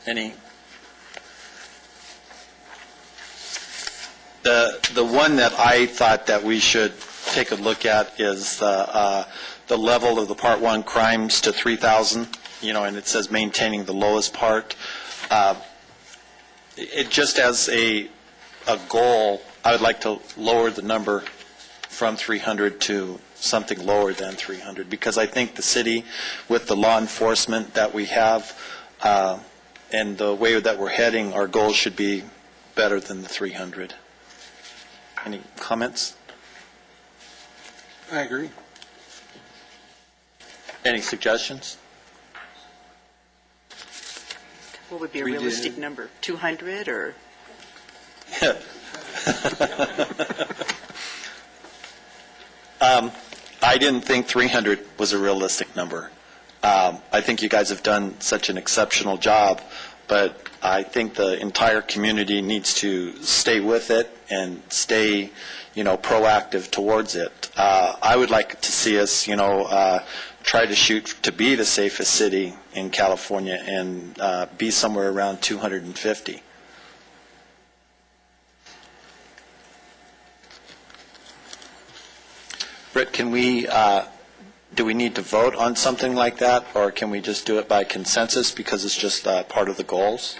Any? The one that I thought that we should take a look at is the level of the Part 1 crimes to 3,000, and it says maintaining the lowest part. It just as a goal, I would like to lower the number from 300 to something lower than 300, because I think the city, with the law enforcement that we have and the way that we're heading, our goals should be better than the 300. Any comments? I agree. Any suggestions? What would be a realistic number? 200 or? I didn't think 300 was a realistic number. I think you guys have done such an exceptional job, but I think the entire community needs to stay with it and stay, proactive towards it. I would like to see us, try to shoot to be the safest city in California and be somewhere around 250. Britt, can we, do we need to vote on something like that, or can we just do it by consensus because it's just part of the goals?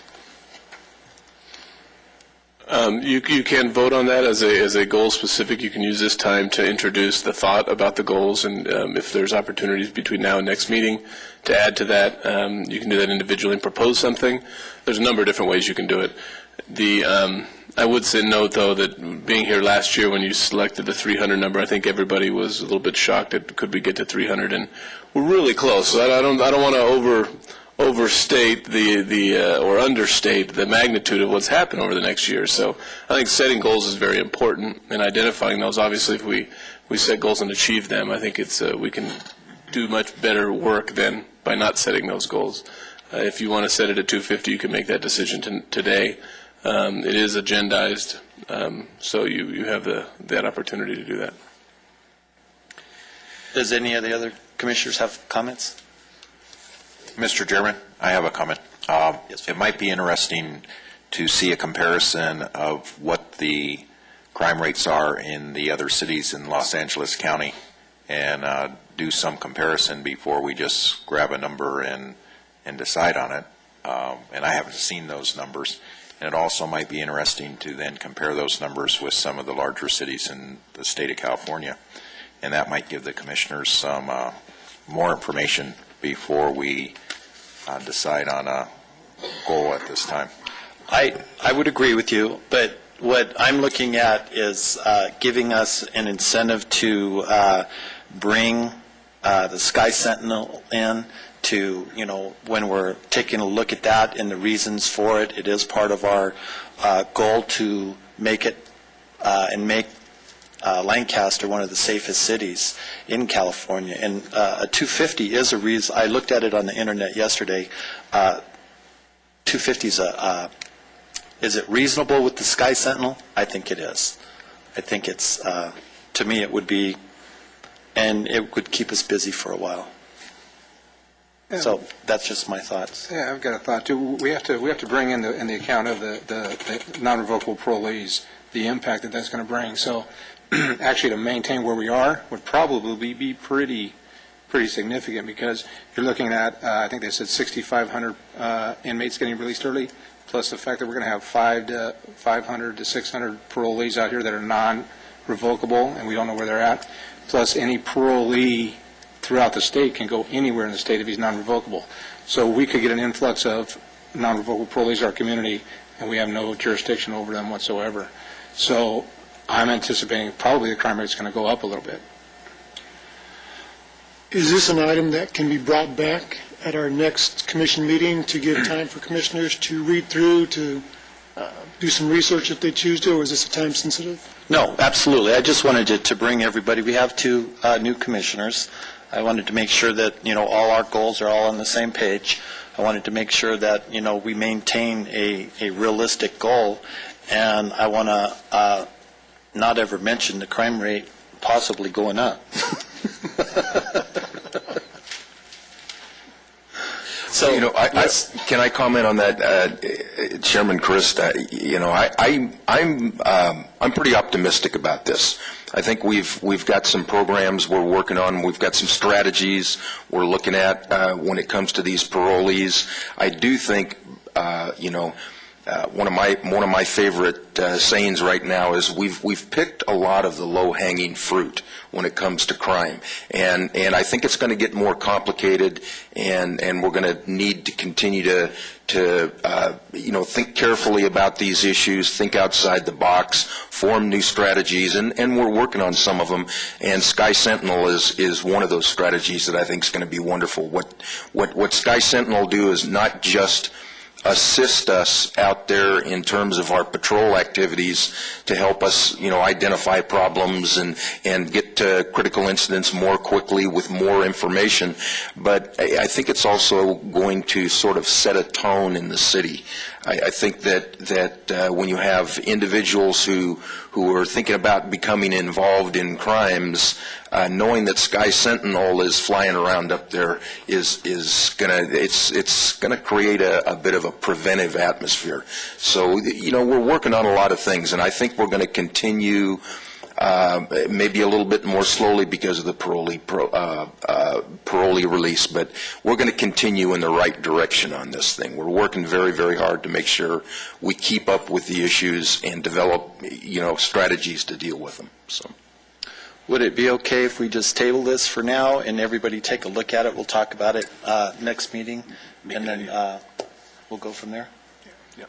You can vote on that as a goal specific. You can use this time to introduce the thought about the goals, and if there's opportunities between now and next meeting to add to that, you can do that individually and propose something. There's a number of different ways you can do it. I would say note, though, that being here last year when you selected the 300 number, I think everybody was a little bit shocked at could we get to 300, and we're really close. So I don't want to overstate or understate the magnitude of what's happened over the next year. So I think setting goals is very important, and identifying those. Obviously, if we set goals and achieve them, I think we can do much better work than by not setting those goals. If you want to set it at 250, you can make that decision today. It is agendized, so you have that opportunity to do that. Does any of the other commissioners have comments? Mr. Chairman, I have a comment. It might be interesting to see a comparison of what the crime rates are in the other cities in Los Angeles County and do some comparison before we just grab a number and decide on it. And I haven't seen those numbers. And it also might be interesting to then compare those numbers with some of the larger cities in the state of California. And that might give the commissioners some more information before we decide on a goal at this time. I would agree with you, but what I'm looking at is giving us an incentive to bring the Sky Sentinel in to, when we're taking a look at that and the reasons for it, it is part of our goal to make it and make Lancaster one of the safest cities in California. And a 250 is a reason. I looked at it on the internet yesterday. 250 is it reasonable with the Sky Sentinel? I think it is. I think it's, to me, it would be, and it would keep us busy for a while. Yeah. So that's just my thoughts. Yeah, I've got a thought too. We have to bring in the account of the non-revocable parolees, the impact that that's going to bring. So actually to maintain where we are would probably be pretty significant, because you're looking at, I think they said 6,500 inmates getting released early, plus the fact that we're going to have 500 to 600 parolees out here that are non-revocable, and we don't know where they're at, plus any parolee throughout the state can go anywhere in the state if he's non-revocable. So we could get an influx of non-revocable parolees in our community, and we have no jurisdiction over them whatsoever. So I'm anticipating probably the crime rate's going to go up a little bit. Is this an item that can be brought back at our next commission meeting to give time for commissioners to read through, to do some research if they choose to, or is this a time sensitive? No, absolutely. I just wanted to bring everybody, we have 2 new commissioners. I wanted to make sure that, all our goals are all on the same page. I wanted to make sure that, we maintain a realistic goal, and I want to not ever mention the crime rate possibly going up. So, can I comment on that, Chairman Christ? I'm pretty optimistic about this. I think we've got some programs we're working on. We've got some strategies we're looking at when it comes to these parolees. I do think, one of my favorite sayings right now is we've picked a lot of the low-hanging fruit when it comes to crime, and I think it's going to get more complicated, and we're going to need to continue to think carefully about these issues, think outside the box, form new strategies, and we're working on some of them. And Sky Sentinel is one of those strategies that I think is going to be wonderful. What Sky Sentinel do is not just assist us out there in terms of our patrol activities to help us, identify problems and get to critical incidents more quickly with more information. But I think it's also going to sort of set a tone in the city. I think that when you have individuals who are thinking about becoming involved in crimes, knowing that Sky Sentinel is flying around up there is gonna create a bit of a preventive atmosphere. So we're working on a lot of things, and I think we're going to continue. Maybe a little bit more slowly because of the parolee release, but we're going to continue in the right direction on this thing. We're working very, very hard to make sure we keep up with the issues and develop, strategies to deal with them. So, would it be okay if we just table this for now and everybody take a look at it? We'll talk about it next meeting, and then we'll go from there. Yeah.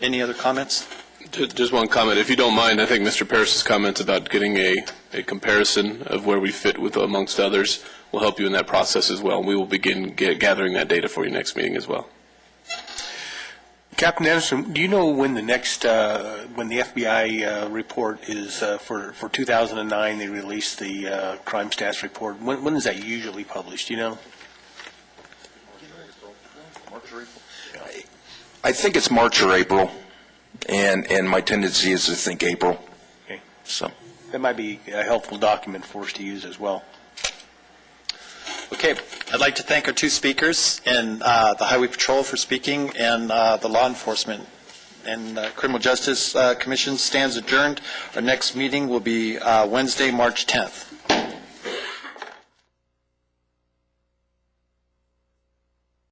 Any other comments? Just one comment, if you don't mind. I think Mr. Parris's comments about getting a comparison of where we fit with amongst others will help you in that process as well. We will begin gathering that data for you next meeting as well. Captain Anderson, do you know when the next, when the FBI report is for 2009, they released the crime stats report? When is that usually published? Do you know? March or April? I think it's March or April. And my tendency is to think April. Okay. So that might be a helpful document for us to use as well. Okay. I'd like to thank our 2 speakers, and the Highway Patrol for speaking, and the Law Enforcement and Criminal Justice Commission stands adjourned. Our next meeting will be Wednesday, March 10th.